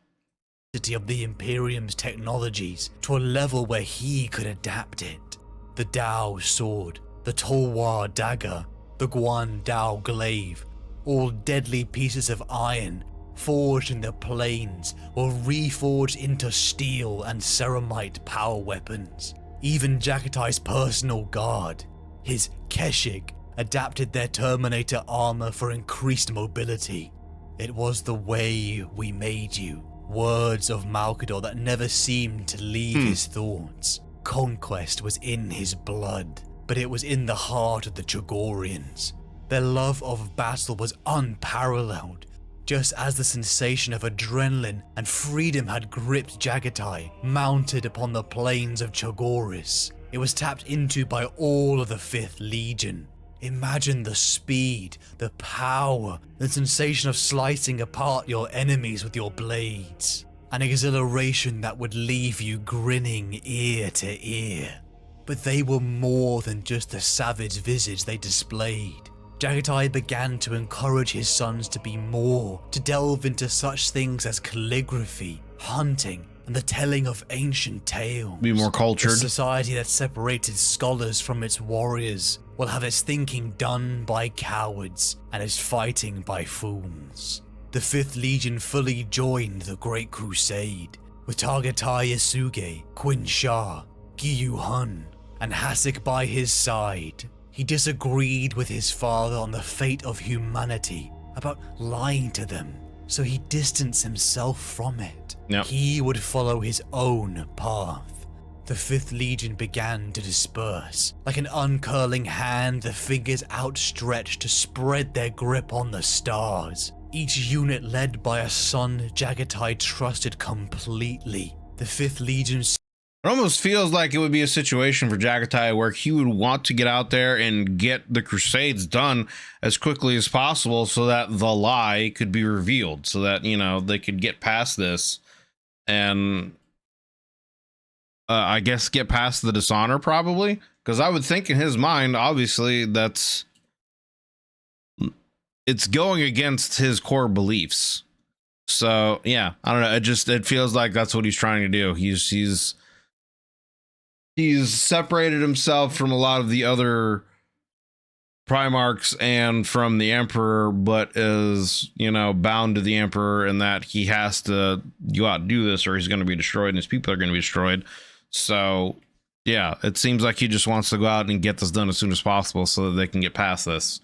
Of the Imperium's technologies to a level where he could adapt it. The Dao sword, the Tolwar dagger, the Guan Dao glaive, all deadly pieces of iron forged in the plains were reforged into steel and ceramite power weapons. Even Jaghatai's personal guard, his Keshik, adapted their Terminator armor for increased mobility. It was the way we made you. Words of Malkador that never seemed to leave his thoughts. Conquest was in his blood, but it was in the heart of the Chogorians. Their love of battle was unparalleled, just as the sensation of adrenaline and freedom had gripped Jaghatai, mounted upon the plains of Chogoris. It was tapped into by all of the 5th Legion. Imagine the speed, the power, the sensation of slicing apart your enemies with your blades. An exhilaration that would leave you grinning ear to ear. But they were more than just the savage visage they displayed. Jaghatai began to encourage his sons to be more, to delve into such things as calligraphy, hunting, and the telling of ancient tales. Be more cultured. A society that separated scholars from its warriors will have its thinking done by cowards and its fighting by fools. The 5th Legion fully joined the Great Crusade, with Jaghatai Yasuge, Qin Shah, Gyu Hun, and Hasek by his side. He disagreed with his father on the fate of humanity, about lying to them, so he distanced himself from it. Yep. He would follow his own path. The 5th Legion began to disperse. Like an uncurling hand, the fingers outstretched to spread their grip on the stars. Each unit led by a son Jaghatai trusted completely. The 5th Legion... It almost feels like it would be a situation for Jaghatai where he would want to get out there and get the Crusades done as quickly as possible so that the lie could be revealed, so that, you know, they could get past this and I guess get past the dishonor, probably, because I would think in his mind, obviously, it's going against his core beliefs. So yeah, I don't know. It feels like that's what he's trying to do. He's separated himself from a lot of the other primarchs and from the emperor, but is, you know, bound to the emperor in that he has to go out and do this or he's going to be destroyed and his people are going to be destroyed. So yeah, it seems like he just wants to go out and get this done as soon as possible so that they can get past this.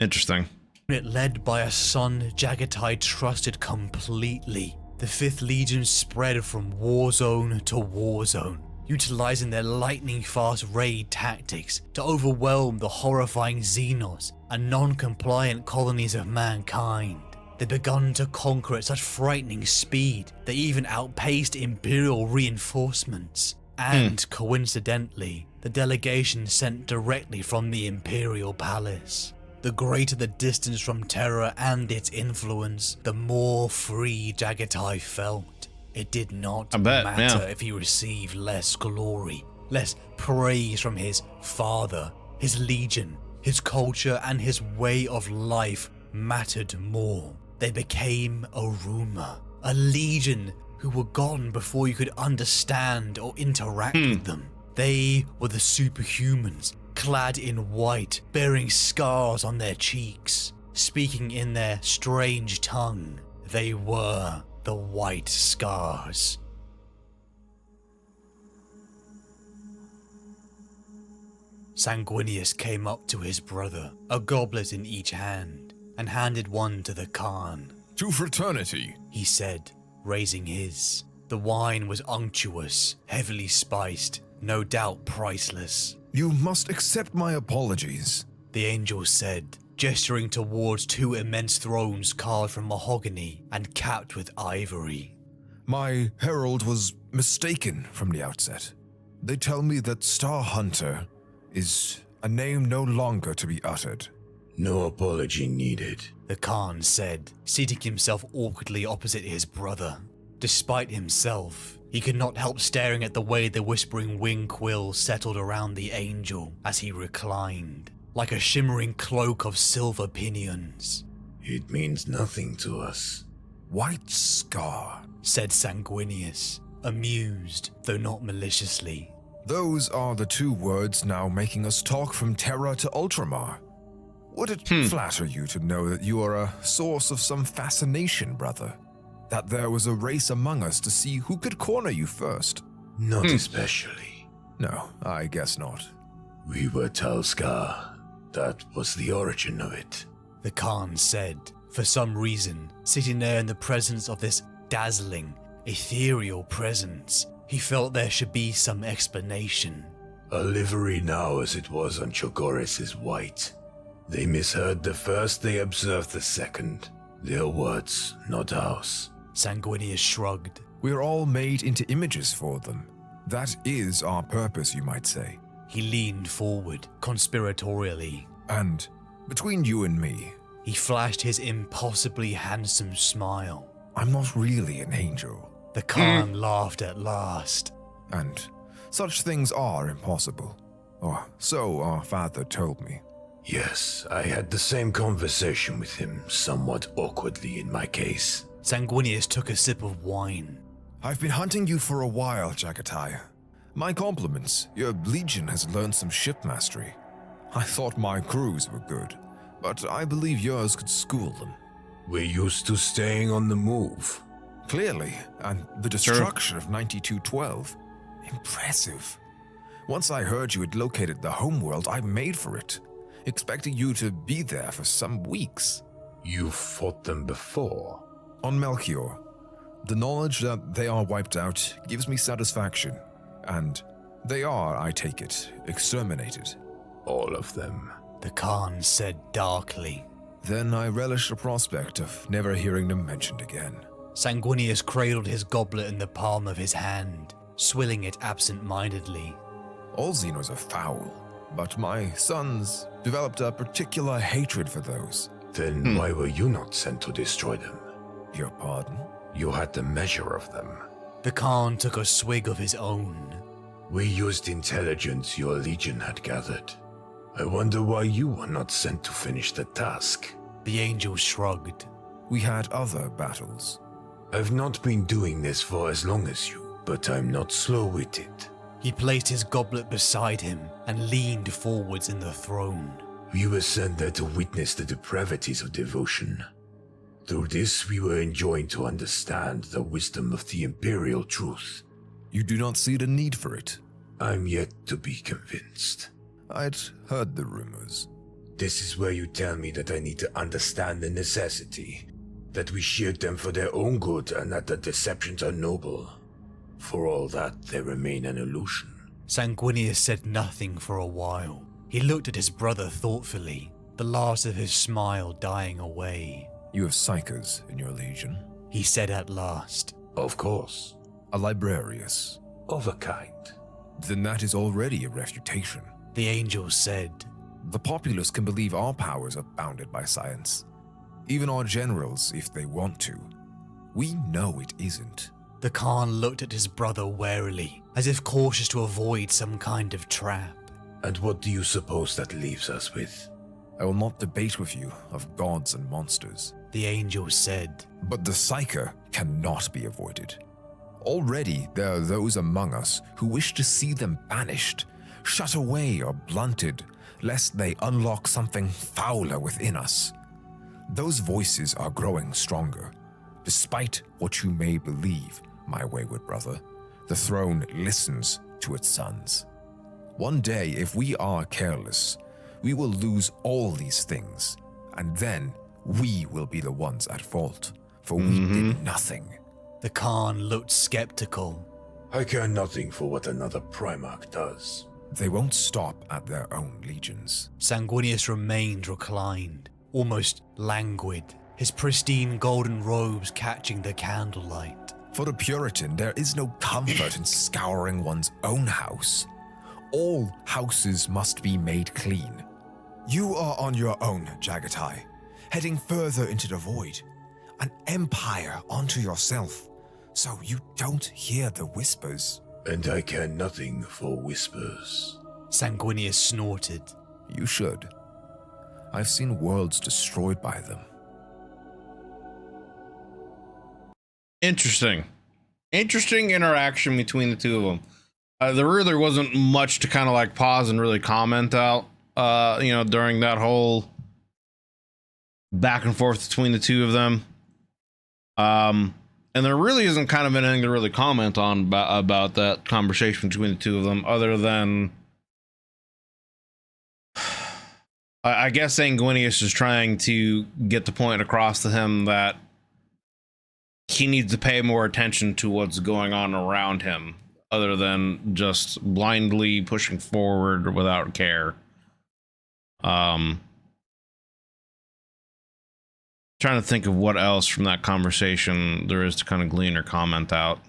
Interesting. Led by a son Jaghatai trusted completely, the 5th Legion spread from war zone to war zone, utilizing their lightning-fast raid tactics to overwhelm the horrifying Xenos and non-compliant colonies of mankind. They begun to conquer at such frightening speed they even outpaced Imperial reinforcements. And coincidentally, the delegation sent directly from the Imperial Palace. The greater the distance from terror and its influence, the more free Jaghatai felt. It did not matter if he received less glory. less praise from his father, his legion, his culture, and his way of life mattered more. They became a rumor, a legion who were gone before you could understand or interact with them. They were the superhumans, clad in white, bearing scars on their cheeks, speaking in their strange tongue. They were the White Scars. Sanguinius came up to his brother, a goblet in each hand, and handed one to the Khan. To fraternity, He said, raising his. The wine was unctuous, heavily spiced, no doubt priceless. you must accept my apologies. The angel said, gesturing towards two immense thrones carved from mahogany and capped with ivory. My herald was mistaken from the outset. They tell me that Star Hunter is a name no longer to be uttered. No apology needed. The Khan said, seating himself awkwardly opposite his brother. Despite himself, he could not help staring at the way the whispering wing quill settled around the angel as he reclined, like a shimmering cloak of silver pinions. It means nothing to us. White Scar. Said Sanguinius, amused, though not maliciously. Those are the two words now making us talk from Terra to Ultramar. Would it flatter you to know that you are a source of some fascination, brother? That there was a race among us to see who could corner you first? Not especially. No, I guess not. We were Talskar. That was the origin of it. The Khan said, for some reason, sitting there in the presence of this dazzling, ethereal presence, he felt there should be some explanation. Our livery now as it was on Chogoris is white. They misheard the first, they observed the second. Their words, not ours. Sanguinius shrugged. We're all made into images for them. That is our purpose, you might say. He leaned forward, conspiratorially. And between you and me, He flashed his impossibly handsome smile. I'm not really an angel. The Khan laughed at last. And such things are impossible. Or so our father told me. Yes, I had the same conversation with him, somewhat awkwardly in my case. Sanguinius took a sip of wine. I've been hunting you for a while, Jaghatai. My compliments. Your legion has learned some ship mastery. I thought my crews were good, but I believe yours could school them. We're used to staying on the move. Clearly, and the destruction of 9212. Impressive. Once I heard you had located the homeworld, I made for it, expecting you to be there for some weeks. You fought them before. On Melchior, the knowledge that they are wiped out gives me satisfaction, and they are, I take it, exterminated. All of them. The Khan said darkly. Then I relish the prospect of never hearing them mentioned again. Sanguinius cradled his goblet in the palm of his hand, swilling it absent-mindedly. All Xenos are foul, but my sons developed a particular hatred for those. Then why were you not sent to destroy them? Your pardon? You had the measure of them. The Khan took a swig of his own. We used intelligence your legion had gathered. I wonder why you were not sent to finish the task. The angel shrugged. We had other battles. I've not been doing this for as long as you, but I'm not slow-witted. He placed his goblet beside him and leaned forwards in the throne. We were sent there to witness the depravities of devotion. Through this, we were enjoined to understand the wisdom of the imperial truth. You do not see the need for it. I'm yet to be convinced. I'd heard the rumors. This is where you tell me that I need to understand the necessity, that we sheared them for their own good and that the deceptions are noble. For all that, they remain an illusion. Sanguinius said nothing for a while. He looked at his brother thoughtfully, the last of his smile dying away. You have psychers in your legion. He said at last. Of course. A librarius. Of a kind. Then that is already a refutation. The angel said. The populace can believe our powers are bounded by science. Even our generals, if they want to. We know it isn't. The Khan looked at his brother warily as if cautious to avoid some kind of trap. And what do you suppose that leaves us with? I will not debate with you of gods and monsters. The angel said. But the Psyker cannot be avoided. Already there are those among us who wish to see them banished, shut away or blunted, lest they unlock something fouler within us. Those voices are growing stronger. Despite what you may believe, my wayward brother, the throne listens to its sons. One day, if we are careless, we will lose all these things, and then we will be the ones at fault, for we did nothing. The Khan looked skeptical. I care nothing for what another Primarch does. They won't stop at their own legions. Sanguinius remained reclined, almost languid, his pristine golden robes catching the candlelight. For the Puritan, there is no comfort in scouring one's own house. All houses must be made clean. You are on your own, Jaghatai, heading further into the void. An empire unto yourself, so you don't hear the whispers. And I care nothing for whispers. Sanguinius snorted. You should. I've seen worlds destroyed by them. Interesting interaction between the two of them. There really wasn't much to kind of like pause and really comment out, during that whole back and forth between the two of them. And there really isn't kind of anything to really comment on about that conversation between the two of them, other than I guess Sanguinius is trying to get the point across to him that he needs to pay more attention to what's going on around him, other than just blindly pushing forward without care. Trying to think of what else from that conversation there is to kind of glean or comment out.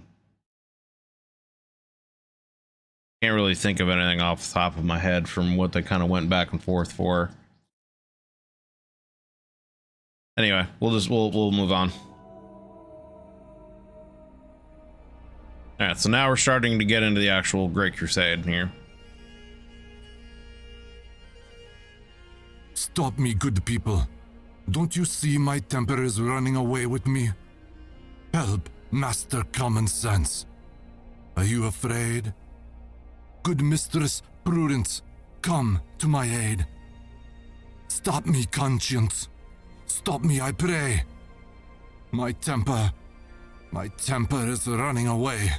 Can't really think of anything off the top of my head from what they kind of went back and forth for. Anyway, we'll move on. All right, so now we're starting to get into the actual Great Crusade here. Stop me, good people. Don't you see my temper is running away with me? Help, Master Common Sense. Are you afraid? Good Mistress Prudence, come to my aid. Stop me, Conscience. Stop me, I pray. My temper is running away.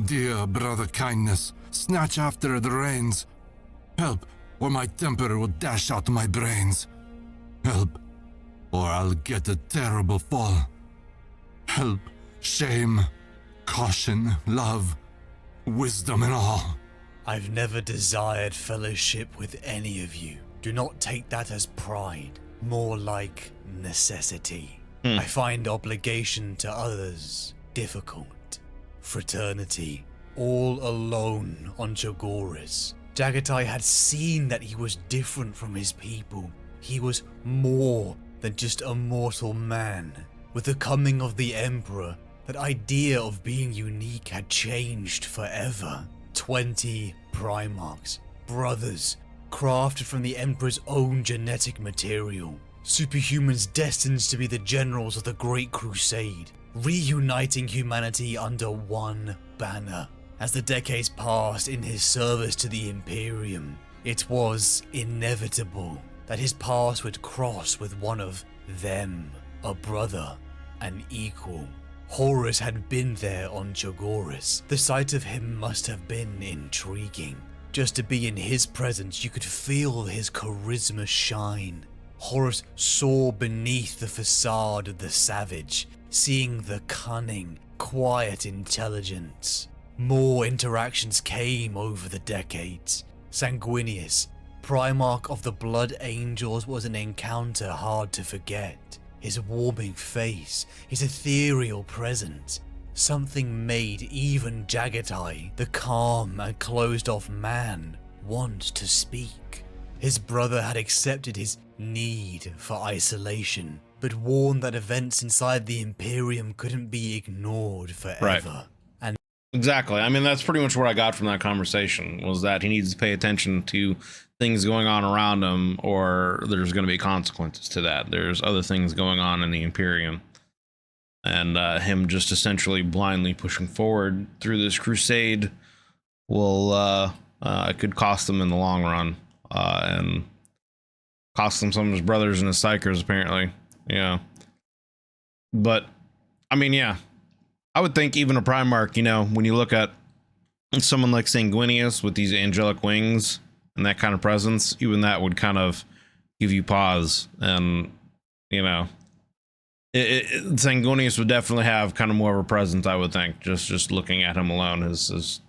Dear Brother Kindness, snatch after the reins. Help, or my temper will dash out my brains. Help, or I'll get a terrible fall. Help, shame, caution, love, wisdom and all. I've never desired fellowship with any of you. Do not take that as pride, more like necessity. I find obligation to others difficult. Fraternity, all alone on Chogoris. Jaghatai had seen that he was different from his people. He was more than just a mortal man. With the coming of the Emperor, that idea of being unique had changed forever. 20 primarchs, brothers, crafted from the Emperor's own genetic material. Superhumans destined to be the generals of the Great Crusade, reuniting humanity under one banner. As the decades passed in his service to the Imperium, it was inevitable that his paths would cross with one of them, a brother, an equal. Horus had been there on Chogoris. The sight of him must have been intriguing. Just to be in his presence, you could feel his charisma shine. Horus saw beneath the facade of the savage, seeing the cunning, quiet intelligence. More interactions came over the decades. Sanguinius, Primarch of the Blood Angels, was an encounter hard to forget. His warming face, his ethereal presence, something made even Jaghatai, the calm and closed-off man, want to speak. His brother had accepted his need for isolation, but warned that events inside the Imperium couldn't be ignored forever. Right. Exactly. I mean, that's pretty much what I got from that conversation, was that he needs to pay attention to things going on around him, or there's going to be consequences to that. There's other things going on in the Imperium, and him just essentially blindly pushing forward through this crusade will it could cost him in the long run, and cost him some of his brothers and his psychers, apparently. Yeah. But I mean, yeah, I would think even a Primarch, you know, when you look at someone like Sanguinius with these angelic wings and that kind of presence, even that would kind of give you pause. And, you know, Sanguinius would definitely have kind of more of a presence, I would think, just looking at him alone is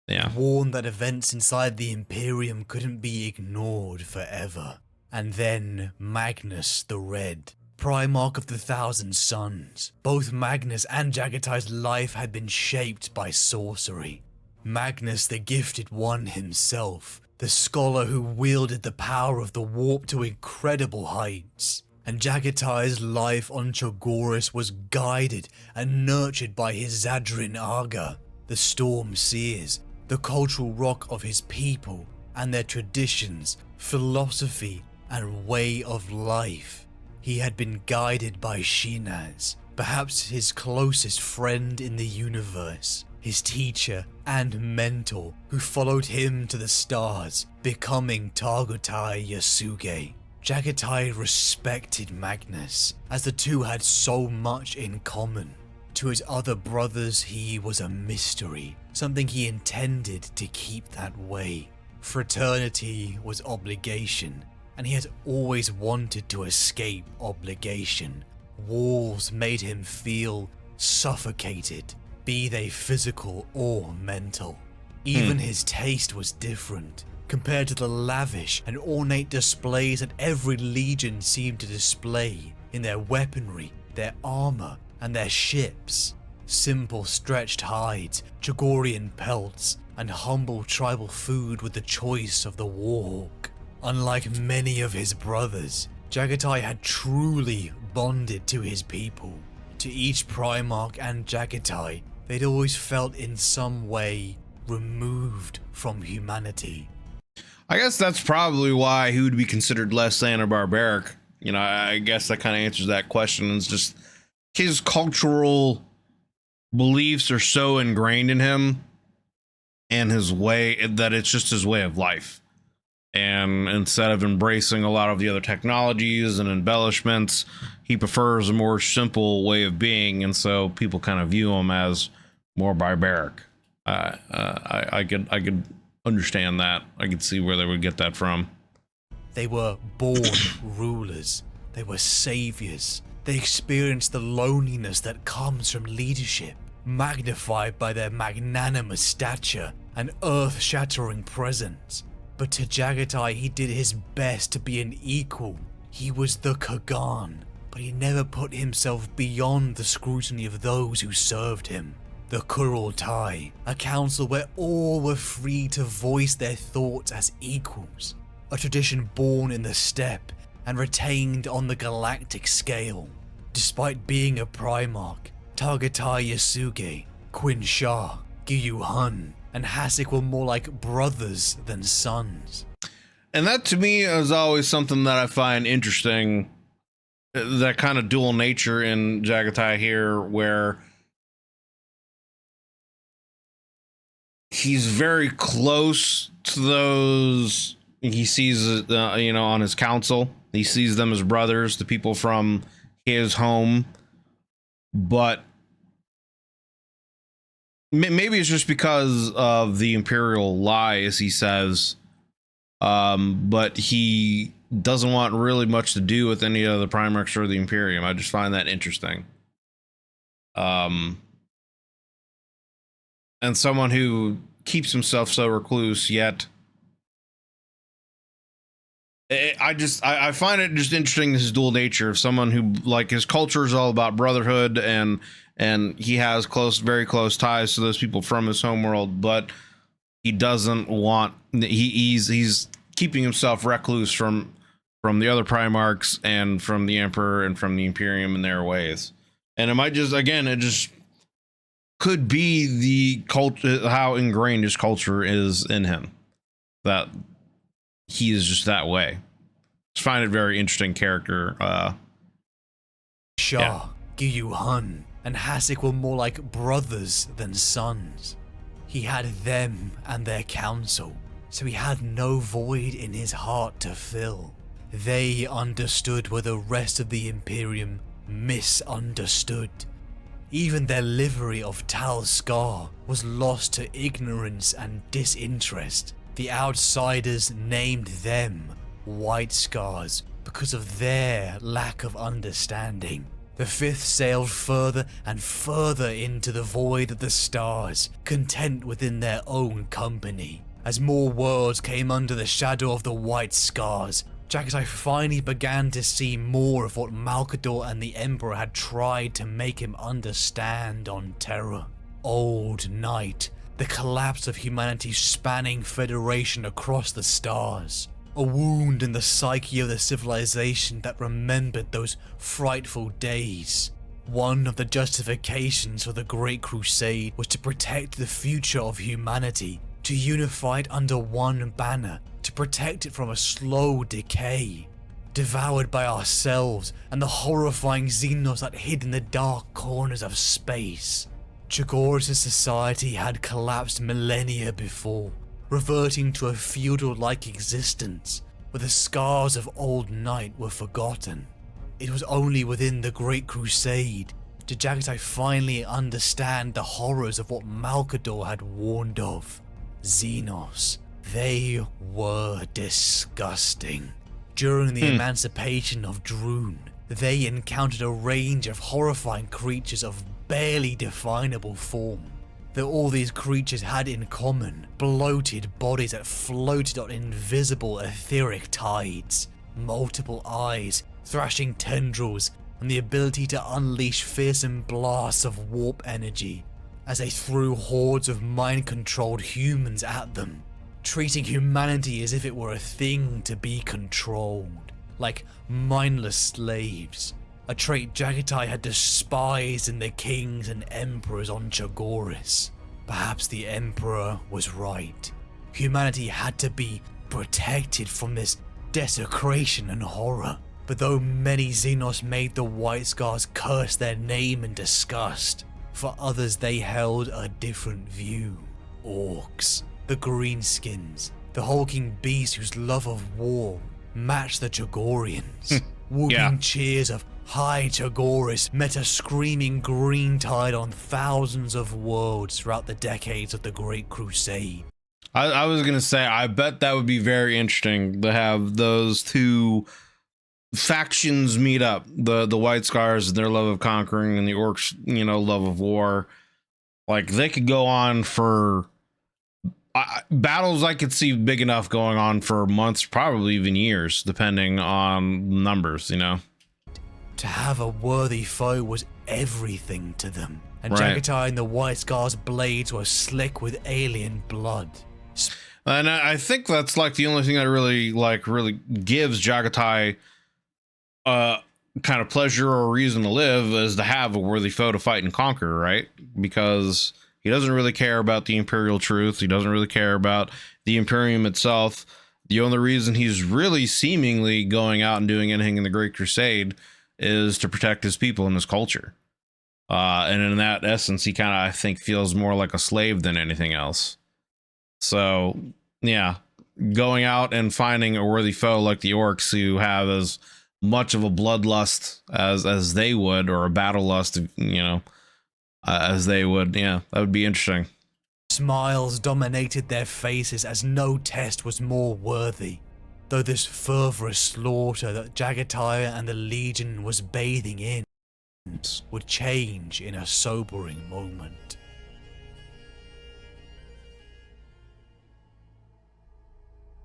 yeah. Warned that events inside the Imperium couldn't be ignored forever. And then Magnus the Red, Primarch of the Thousand Suns. Both Magnus and Jaghatai's life had been shaped by sorcery. Magnus the Gifted One himself, the scholar who wielded the power of the warp to incredible heights. And Jaghatai's life on Chogoris was guided and nurtured by his Zadrin Aga, the Storm Seers, the cultural rock of his people and their traditions, philosophy, and way of life. He had been guided by Shinaz, perhaps his closest friend in the universe, his teacher and mentor, who followed him to the stars, becoming Jaghatai Yasuge. Jaghatai respected Magnus, as the two had so much in common. To his other brothers, he was a mystery, something he intended to keep that way. Fraternity was obligation, and he had always wanted to escape obligation. Walls made him feel suffocated, be they physical or mental. Even his taste was different, compared to the lavish and ornate displays that every legion seemed to display in their weaponry, their armor, and their ships. Simple stretched hides, Chogorian pelts, and humble tribal food with the choice of the Warhawk. Unlike many of his brothers, Jaghatai had truly bonded to his people. To each Primarch and Jaghatai, they'd always felt in some way removed from humanity. I guess that's probably why he would be considered less than a barbaric. You know, I guess that kind of answers that question. It's just his cultural beliefs are so ingrained in him and his way that it's just his way of life. And instead of embracing a lot of the other technologies and embellishments, he prefers a more simple way of being. And so people kind of view him as more barbaric. I could understand that. I could see where they would get that from. They were born rulers. They were saviors. They experienced the loneliness that comes from leadership, magnified by their magnanimous stature and earth-shattering presence. But to Jaghatai, he did his best to be an equal. He was the Kagan, but he never put himself beyond the scrutiny of those who served him. The Kurultai, a council where all were free to voice their thoughts as equals. A tradition born in the steppe and retained on the galactic scale. Despite being a Primarch, Jaghatai Yasuge, Quinn Shah, Gyu Hun, and Hasik were more like brothers than sons. And that to me is always something that I find interesting, that kind of dual nature in Jaghatai here, where he's very close to those he sees, you know, on his council. He sees them as brothers, the people from his home, but maybe it's just because of the imperial lie, as he says, but he doesn't want really much to do with any of the Primarchs or the Imperium. I just find that interesting. And someone who keeps himself so recluse, yet I find it just interesting, his dual nature of someone who, like, his culture is all about brotherhood, and he has very close ties to those people from his homeworld, but he doesn't want, he's keeping himself recluse from the other Primarchs and from the Emperor and from the Imperium and their ways. And it might just, again, it just could be the culture, how ingrained his culture is in him, that he is just that way. Just find it very interesting character. Shah, Gyu Hun, and Hasik were more like brothers than sons. He had them and their counsel, so he had no void in his heart to fill. They understood where the rest of the Imperium misunderstood. Even their livery of Tal Scar was lost to ignorance and disinterest. The outsiders named them White Scars because of their lack of understanding. The Fifth sailed further and further into the void of the stars, content within their own company. As more worlds came under the shadow of the White Scars, Jaghatai finally began to see more of what Malkador and the Emperor had tried to make him understand on Terra. Old Night, the collapse of humanity's spanning federation across the stars. A wound in the psyche of the civilization that remembered those frightful days. One of the justifications for the Great Crusade was to protect the future of humanity, to unify it under one banner, to protect it from a slow decay. Devoured by ourselves and the horrifying xenos that hid in the dark corners of space. Chogoris' society had collapsed millennia before, reverting to a feudal-like existence, where the scars of Old Night were forgotten. It was only within the Great Crusade did Jaghatai finally understand the horrors of what Malkador had warned of. Xenos. They were disgusting. During the emancipation of Droon, they encountered a range of horrifying creatures of barely definable form. Though all these creatures had in common bloated bodies that floated on invisible etheric tides, multiple eyes, thrashing tendrils, and the ability to unleash fearsome blasts of warp energy as they threw hordes of mind-controlled humans at them, treating humanity as if it were a thing to be controlled, like mindless slaves, a trait Jaghatai had despised in the kings and emperors on Chogoris. Perhaps the emperor was right. Humanity had to be protected from this desecration and horror. But though many Xenos made the White Scars curse their name in disgust, for others they held a different view. Orcs, the Greenskins, the hulking beasts whose love of war matched the Chogorians. Whooping cheers of High Chogoris met a screaming green tide on thousands of worlds throughout the decades of the Great Crusade. I was gonna say, I bet that would be very interesting to have those two factions meet up. The White Scars and their love of conquering, and the Orcs, you know, love of war. Like, they could go on for battles. I could see big enough going on for months, probably even years, depending on numbers, you know. To have a worthy foe was everything to them, and Jaghatai and the White Scars' blades were slick with alien blood. And I think that's like the only thing that really gives Jaghatai kind of pleasure or reason to live, is to have a worthy foe to fight and conquer, right? Because he doesn't really care about the Imperial truth. He doesn't really care about the Imperium itself. The only reason he's really seemingly going out and doing anything in the Great Crusade is to protect his people and his culture. And in that essence, he kind of, I think, feels more like a slave than anything else. So, yeah, going out and finding a worthy foe like the Orcs, who have as much of a bloodlust as they would, or a battle lust, you know, as they would, yeah, that would be interesting. Smiles dominated their faces as no test was more worthy. Though this further slaughter that Jaghatai and the Legion was bathing in would change in a sobering moment.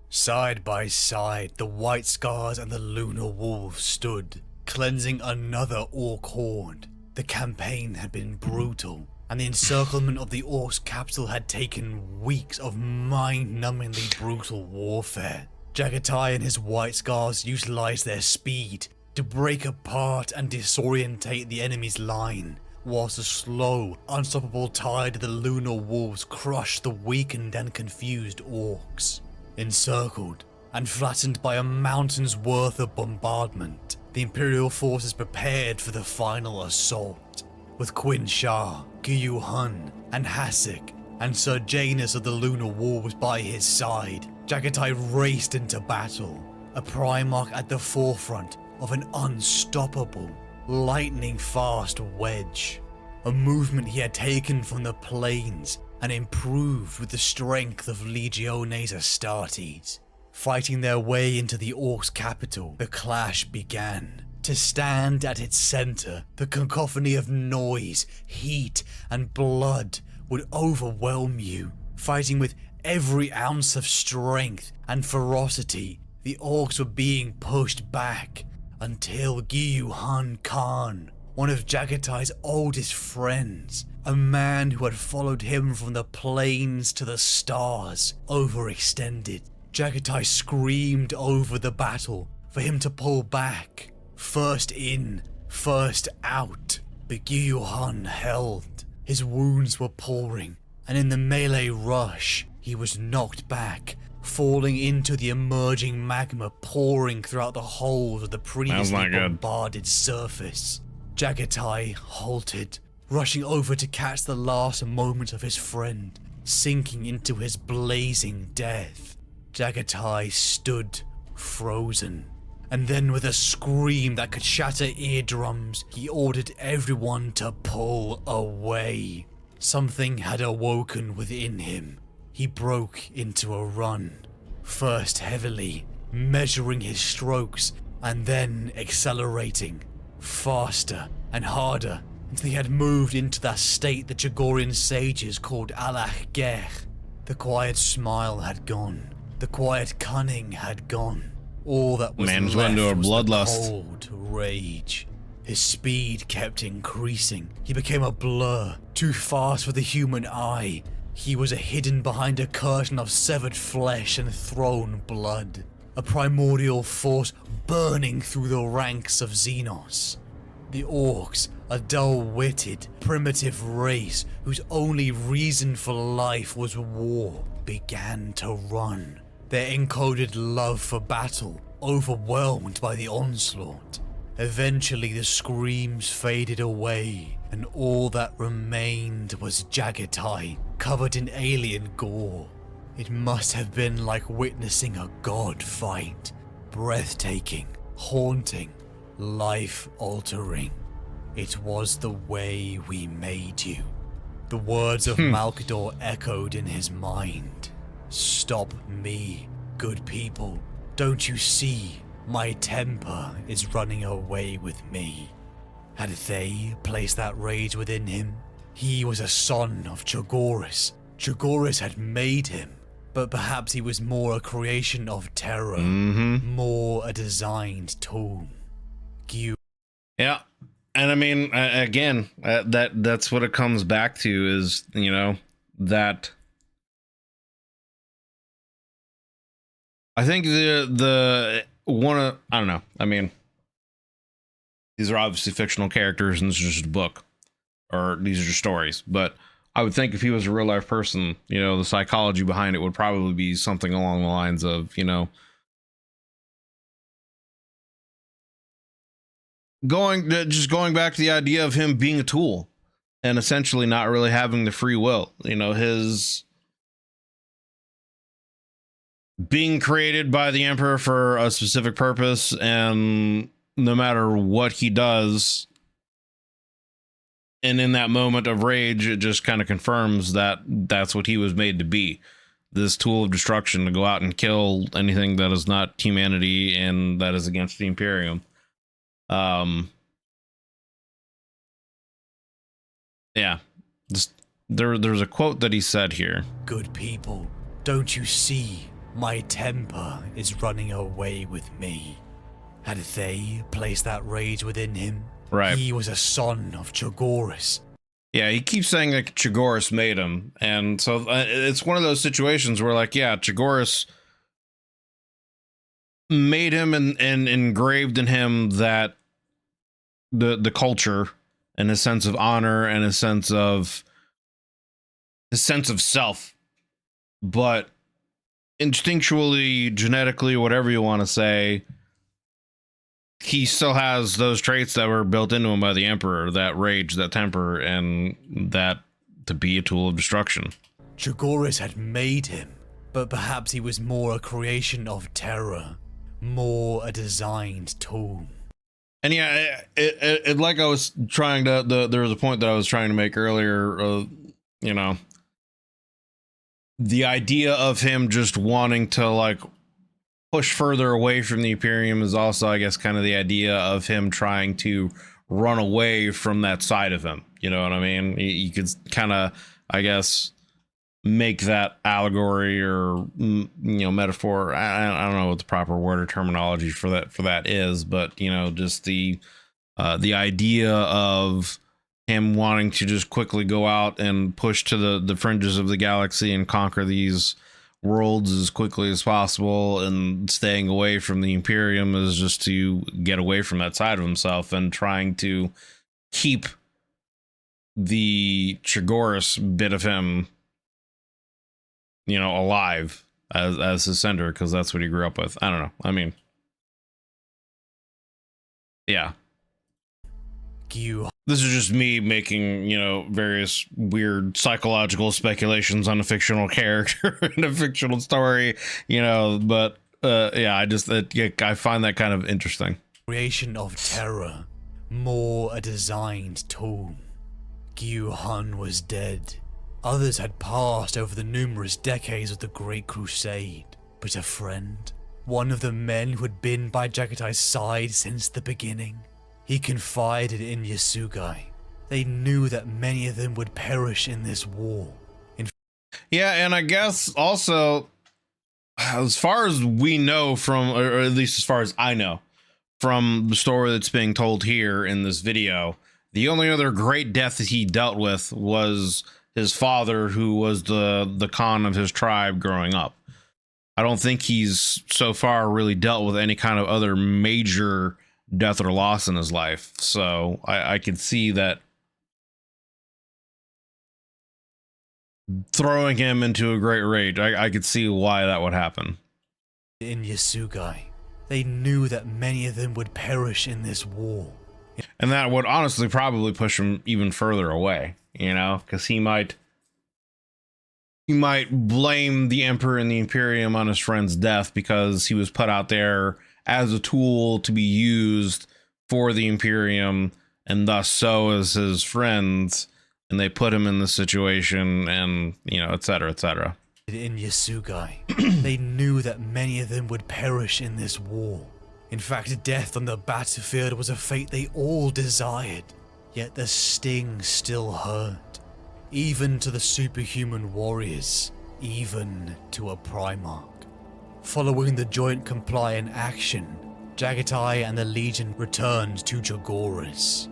Side by side, the White Scars and the Lunar Wolves stood, cleansing another Orc horde. The campaign had been brutal, and the encirclement of the Orcs' capital had taken weeks of mind-numbingly brutal warfare. Jaghatai and his White Scars utilized their speed to break apart and disorientate the enemy's line, whilst the slow, unstoppable tide of the lunar wolves crushed the weakened and confused orcs. Encircled and flattened by a mountain's worth of bombardment, the Imperial forces prepared for the final assault. With Quinn Shah, Guyu Hun, and Hasek, and Sir Janus of the Lunar Wolves by his side, Jaghatai raced into battle, a Primarch at the forefront of an unstoppable, lightning-fast wedge. A movement he had taken from the plains and improved with the strength of Legiones Astartes. Fighting their way into the Orcs' capital, the clash began. To stand at its center, the cacophony of noise, heat, and blood would overwhelm you. Fighting with every ounce of strength and ferocity, the Orcs were being pushed back until Guyu Han Khan, one of Jaghatai's oldest friends, a man who had followed him from the plains to the stars, overextended. Jaghatai screamed over the battle for him to pull back. First in, first out, but Guyu Han held. His wounds were pouring, and in the melee rush, he was knocked back, falling into the emerging magma pouring throughout the holes of the previously bombarded surface. Jaghatai halted, rushing over to catch the last moments of his friend, sinking into his blazing death. Jaghatai stood frozen. And then with a scream that could shatter eardrums, he ordered everyone to pull away. Something had awoken within him. He broke into a run, first heavily, measuring his strokes, and then accelerating, faster and harder, until he had moved into that state the Chogorian sages called Alach Ger. The quiet smile had gone. The quiet cunning had gone. All that was Man's left into a was bloodlust. the cold rage. His speed kept increasing. He became a blur, too fast for the human eye. He was hidden behind a curtain of severed flesh and thrown blood. A primordial force burning through the ranks of Xenos. The Orcs, a dull-witted, primitive race whose only reason for life was war, began to run. Their encoded love for battle, overwhelmed by the onslaught. Eventually the screams faded away, and all that remained was Jaghatai, covered in alien gore. It must have been like witnessing a god fight. Breathtaking, haunting, life-altering. It was the way we made you. The words of Malkador echoed in his mind. Stop me, good people. Don't you see? My temper is running away with me. Had they placed that rage within him? He was a son of Chogoris. Chogoris had made him. But perhaps he was more a creation of terror. More a designed tool. Yeah. And I mean, again, that's what it comes back to is, you know, that I think the one of, I don't know. I mean, these are obviously fictional characters and this is just a book or these are just stories, but I would think if he was a real life person, you know, the psychology behind it would probably be something along the lines of, you know, going back to the idea of him being a tool and essentially not really having the free will, you know, his being created by the Emperor for a specific purpose, and no matter what he does, and in that moment of rage, it just kind of confirms that that's what he was made to be, this tool of destruction, to go out and kill anything that is not humanity and that is against the Imperium. Yeah, there's a quote that he said here. Good people, don't you see? My temper is running away with me. Had they placed that rage within him? Right. He was a son of Chogoris. Yeah, he keeps saying that Chogoris made him. And so it's one of those situations where, like, yeah, Chogoris made him and engraved in him that the culture and his sense of honor and his sense of self. But instinctually, genetically, whatever you want to say, he still has those traits that were built into him by the Emperor, that rage, that temper, and that to be a tool of destruction. Chogoris had made him, but perhaps he was more a creation of terror, more a designed tool. And yeah, it like I was trying to, there was a point that I was trying to make earlier, you know, the idea of him just wanting to like push further away from the Imperium is also, I guess, kind of the idea of him trying to run away from that side of him. You know what I mean? You could kind of, I guess, make that allegory or, you know, metaphor. I don't know what the proper word or terminology for that is, but, you know, just the idea of him wanting to just quickly go out and push to the fringes of the galaxy and conquer these worlds as quickly as possible, and staying away from the Imperium is just to get away from that side of himself and trying to keep the Chogoris bit of him, you know, alive as his sender, because that's what he grew up with. I don't know. I mean, yeah. This is just me making, you know, various weird psychological speculations on a fictional character in a fictional story, you know, but yeah, I find that kind of interesting. Creation of terror, more a designed tool. Gyuhun was dead. Others had passed over the numerous decades of the Great Crusade, but a friend, one of the men who had been by Jaghatai's side since the beginning, he confided in Yasugai. They knew that many of them would perish in this war. Yeah, and I guess also, as far as we know from, or at least as far as I know, from the story that's being told here in this video, the only other great death that he dealt with was his father, who was the Khan of his tribe growing up. I don't think he's so far really dealt with any kind of other major death or loss in his life. So I could see that throwing him into a great rage, I could see why that would happen. In Yasugai, they knew that many of them would perish in this war. And that would honestly probably push him even further away, you know, because he might blame the Emperor and the Imperium on his friend's death because he was put out there as a tool to be used for the Imperium, and thus so as his friends, and they put him in this situation, and, you know, etc., etc. In Yasugai, they knew that many of them would perish in this war. In fact, death on the battlefield was a fate they all desired, yet the sting still hurt, even to the superhuman warriors, even to a primarch. Following the joint compliant action, Jaghatai and the Legion returned to Chogoris.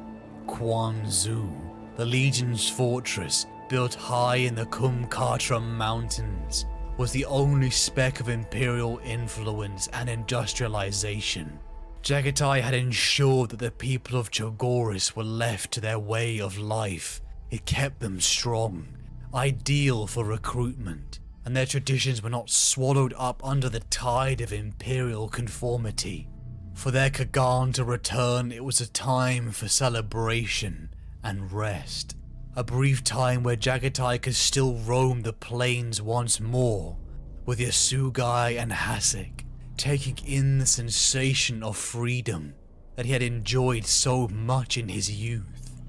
Quan Zu, the Legion's fortress, built high in the Kumkatra Mountains, was the only speck of imperial influence and industrialization. Jaghatai had ensured that the people of Chogoris were left to their way of life. It kept them strong, ideal for recruitment, and their traditions were not swallowed up under the tide of imperial conformity. For their Kagan to return, it was a time for celebration and rest. A brief time where Jaghatai could still roam the plains once more, with Yasugai and Hasek, taking in the sensation of freedom that he had enjoyed so much in his youth.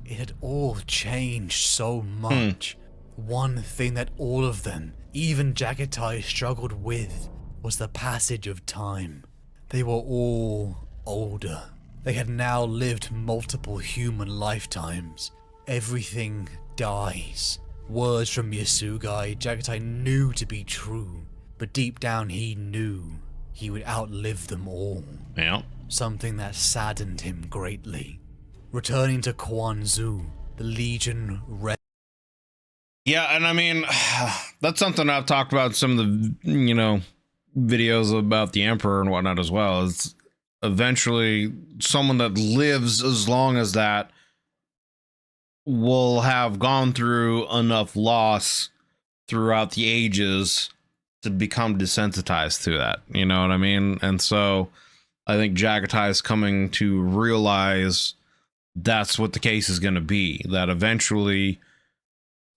It had all changed so much. One thing that all of them, even Jaghatai, struggled with was the passage of time. They were all older. They had now lived multiple human lifetimes. Everything dies. Words from Yasugai, Jaghatai knew to be true, but deep down he knew he would outlive them all. Yeah. Something that saddened him greatly. Returning to Quan Zu, the Legion Yeah, and I mean, that's something I've talked about in some of the, you know, videos about the Emperor and whatnot as well. Is eventually someone that lives as long as that will have gone through enough loss throughout the ages to become desensitized to that. You know what I mean? And so I think Jaghatai is coming to realize that's what the case is going to be, that eventually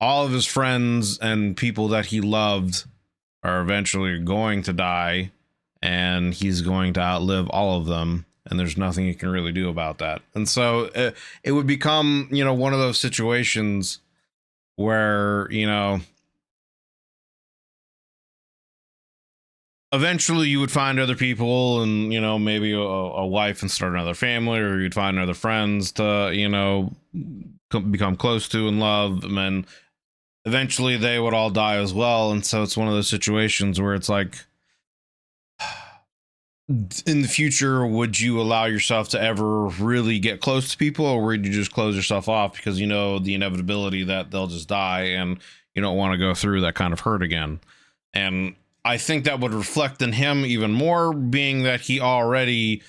all of his friends and people that he loved are eventually going to die, and he's going to outlive all of them, and there's nothing he can really do about that. And so it would become, you know, one of those situations where, you know, eventually you would find other people and, you know, maybe a wife and start another family, or you'd find other friends to, you know, become close to and love, and then eventually they would all die as well. And so it's one of those situations where it's like, in the future, would you allow yourself to ever really get close to people, or would you just close yourself off because you know the inevitability that they'll just die and you don't want to go through that kind of hurt again? And I think that would reflect in him even more, being that he already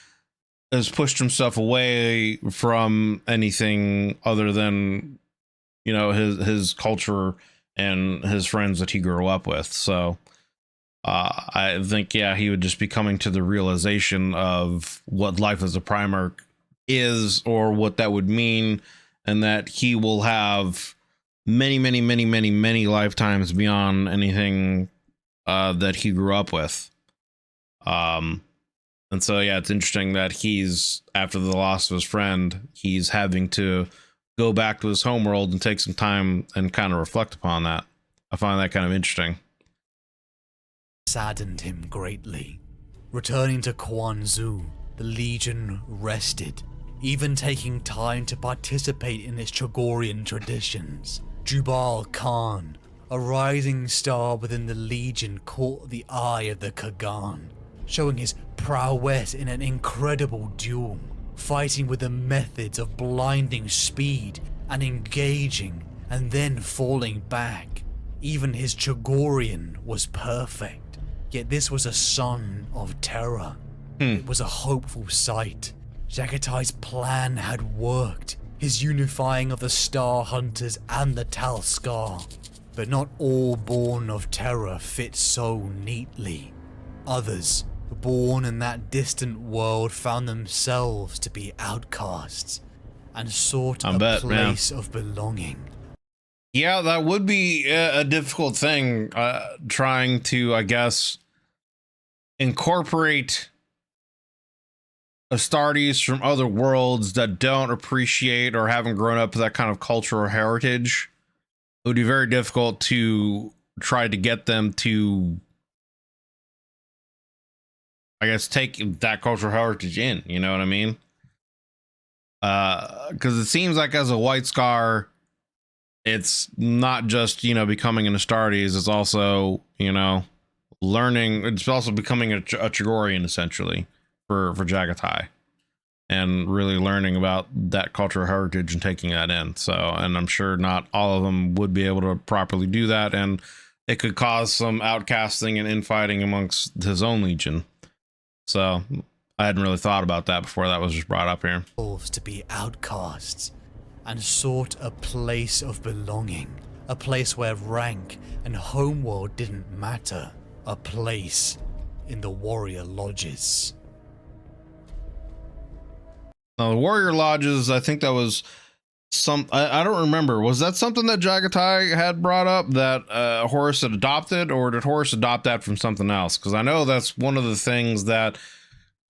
has pushed himself away from anything other than, you know, his culture and his friends that he grew up with. So I think, yeah, he would just be coming to the realization of what life as a Primarch is, or what that would mean, and that he will have many, many, many, many, many lifetimes beyond anything that he grew up with. And so, yeah, it's interesting that he's, after the loss of his friend, he's having to go back to his homeworld and take some time and kind of reflect upon that. I find that kind of interesting. Saddened him greatly. Returning to Kwanzaa, the Legion rested, even taking time to participate in its Chogorian traditions. Jubal Khan, a rising star within the Legion, caught the eye of the Kagan, showing his prowess in an incredible duel, fighting with the methods of blinding speed and engaging and then falling back. Even his Chogorian was perfect. Yet this was a son of terror. It was a hopeful sight. Jaghatai's plan had worked, his unifying of the Star Hunters and the Tal Scar. But not all born of terror fit so neatly. Others, born in that distant world, found themselves to be outcasts and sought a place of belonging. Yeah, that would be a difficult thing, trying to, I guess, incorporate Astartes from other worlds that don't appreciate or haven't grown up with that kind of culture or heritage. It would be very difficult to try to get them to, I guess, take that cultural heritage in, you know what I mean? Because it seems like as a White Scar, it's not just, you know, becoming an Astartes, it's also, you know, learning, it's also becoming a Chogorian, essentially, for Jaghatai, and really learning about that cultural heritage and taking that in. So, and I'm sure not all of them would be able to properly do that, and it could cause some outcasting and infighting amongst his own Legion. So I hadn't really thought about that before that was just brought up here. To be outcasts and sought a place of belonging, a place where rank and homeworld didn't matter, a place in the warrior lodges. Now, the warrior lodges, I think that was I don't remember. Was that something that Jaghatai had brought up that Horus had adopted, or did Horus adopt that from something else? Because I know that's one of the things that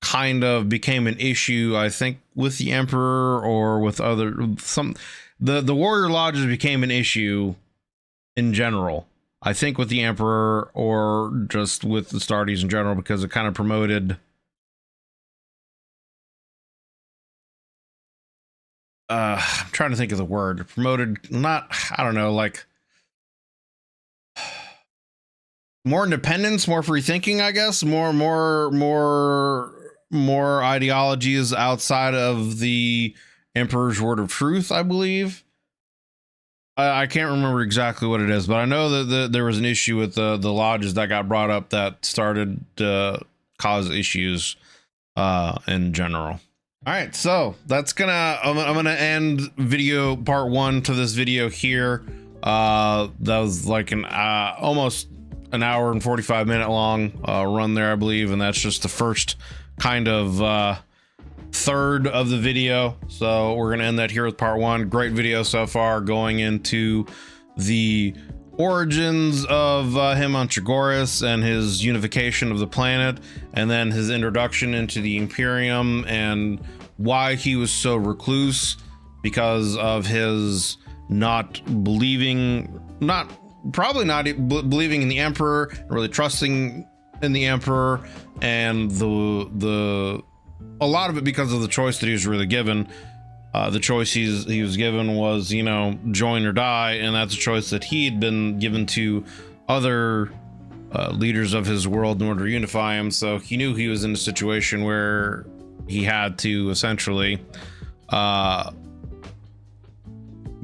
kind of became an issue, I think, with the Emperor or with other the warrior lodges became an issue in general, I think, with the Emperor or just with the Astartes in general, because it kind of promoted I'm trying to think of the word. Promoted, not, I don't know, like more independence, more free thinking, I guess, more ideologies outside of the Emperor's word of truth, I believe. I can't remember exactly what it is, but I know that there was an issue with the lodges that got brought up that started to cause issues in general. All right, so that's I'm gonna end video part 1 to this video here. That was like an almost an hour and 45-minute long run there, I believe, and that's just the first kind of third of the video. So we're gonna end that here with part 1. Great video so far, going into the origins of him on Chogoris and his unification of the planet, and then his introduction into the Imperium and why he was so recluse, because of his not believing in the Emperor, really trusting in the Emperor, and a lot of it because of the choice that he was really given. The choice he was given was, you know, join or die, and that's a choice that he'd been given to other leaders of his world in order to unify him. So he knew he was in a situation where he had to essentially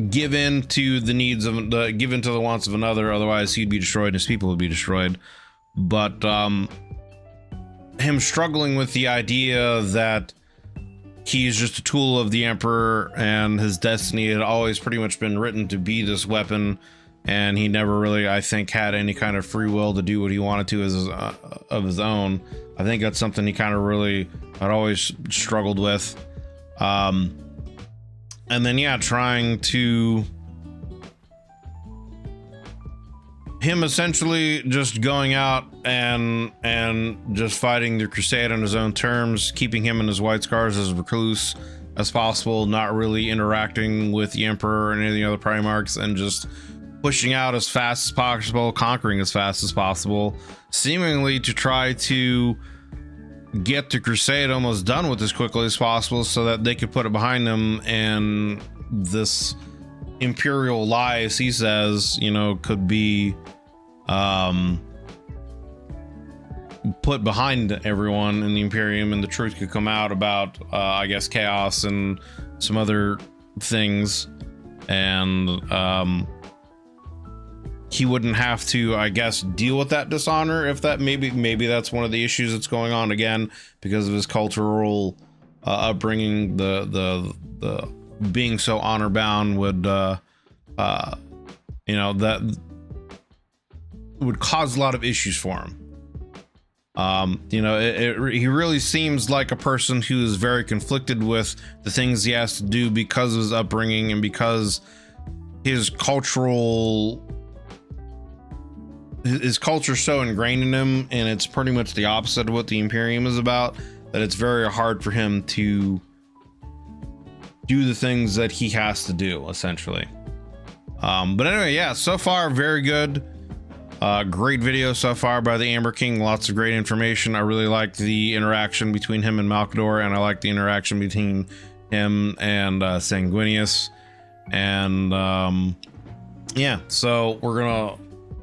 give in to the needs of give in to the wants of another, otherwise he'd be destroyed and his people would be destroyed. But him struggling with the idea that he's just a tool of the Emperor and his destiny had always pretty much been written to be this weapon, and he never really, I think, had any kind of free will to do what he wanted to as of his own. I think that's something he kind of really had always struggled with. And then, yeah, trying to him essentially just going out and just fighting the Crusade on his own terms, keeping him and his White Scars as recluse as possible, not really interacting with the Emperor and any of the other primarchs, and just pushing out as fast as possible, conquering as fast as possible, seemingly to try to get the Crusade almost done with as quickly as possible so that they could put it behind them, and this imperial lie, as he says, you know, could be put behind everyone in the Imperium, and the truth could come out about I guess chaos and some other things, and he wouldn't have to, I guess, deal with that dishonor, if that maybe that's one of the issues that's going on, again, because of his cultural upbringing. The being so honor bound would you know, that would cause a lot of issues for him. You know, he really seems like a person who is very conflicted with the things he has to do because of his upbringing, and because his culture so ingrained in him, and it's pretty much the opposite of what the Imperium is about, that it's very hard for him to do the things that he has to do, essentially. But anyway, yeah, so far very good. Great video so far by the Amber King. Lots of great information. I really like the interaction between him and Malcador, and I like the interaction between him and Sanguinius. And yeah, so we're gonna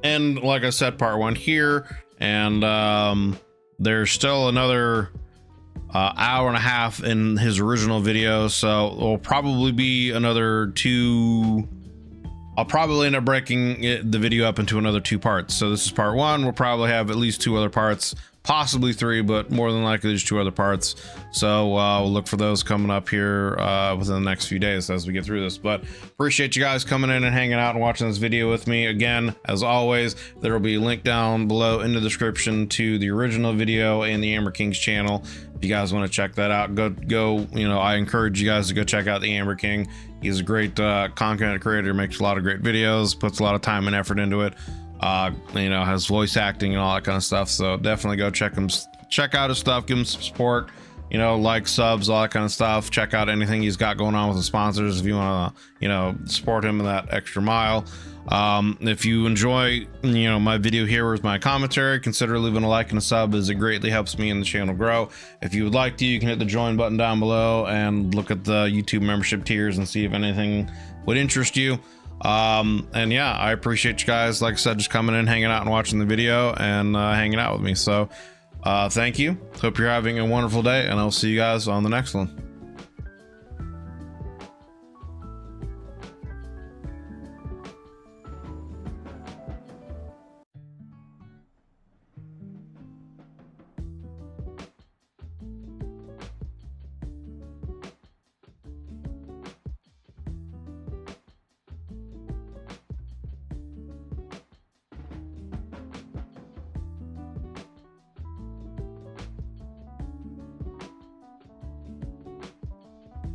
end, like I said, part 1 here, and there's still another hour and a half in his original video, so it'll probably be another 2. I'll probably end up breaking the video up into another 2 parts. So this is part 1. We'll probably have at least 2 other parts, possibly 3, but more than likely there's 2 other parts. So we'll look for those coming up here within the next few days as we get through this. But appreciate you guys coming in and hanging out and watching this video with me. Again, as always, there will be a link down below in the description to the original video and the Amber King's channel. If you guys want to check that out, go, you know, I encourage you guys to go check out the Amber King. He's a great content creator, makes a lot of great videos, puts a lot of time and effort into it. You know, has voice acting and all that kind of stuff. So definitely go check out his stuff, give him some support, you know, like, subs, all that kind of stuff. Check out anything he's got going on with the sponsors if you want to, you know, support him in that extra mile. If you enjoy, you know, my video here with my commentary, consider leaving a like and a sub, as it greatly helps me and the channel grow. If you would like to, you can hit the join button down below and look at the YouTube membership tiers and see if anything would interest you. And yeah, I appreciate you guys, like I said, just coming in, hanging out and watching the video, and hanging out with me. So thank you. Hope you're having a wonderful day, and I'll see you guys on the next one.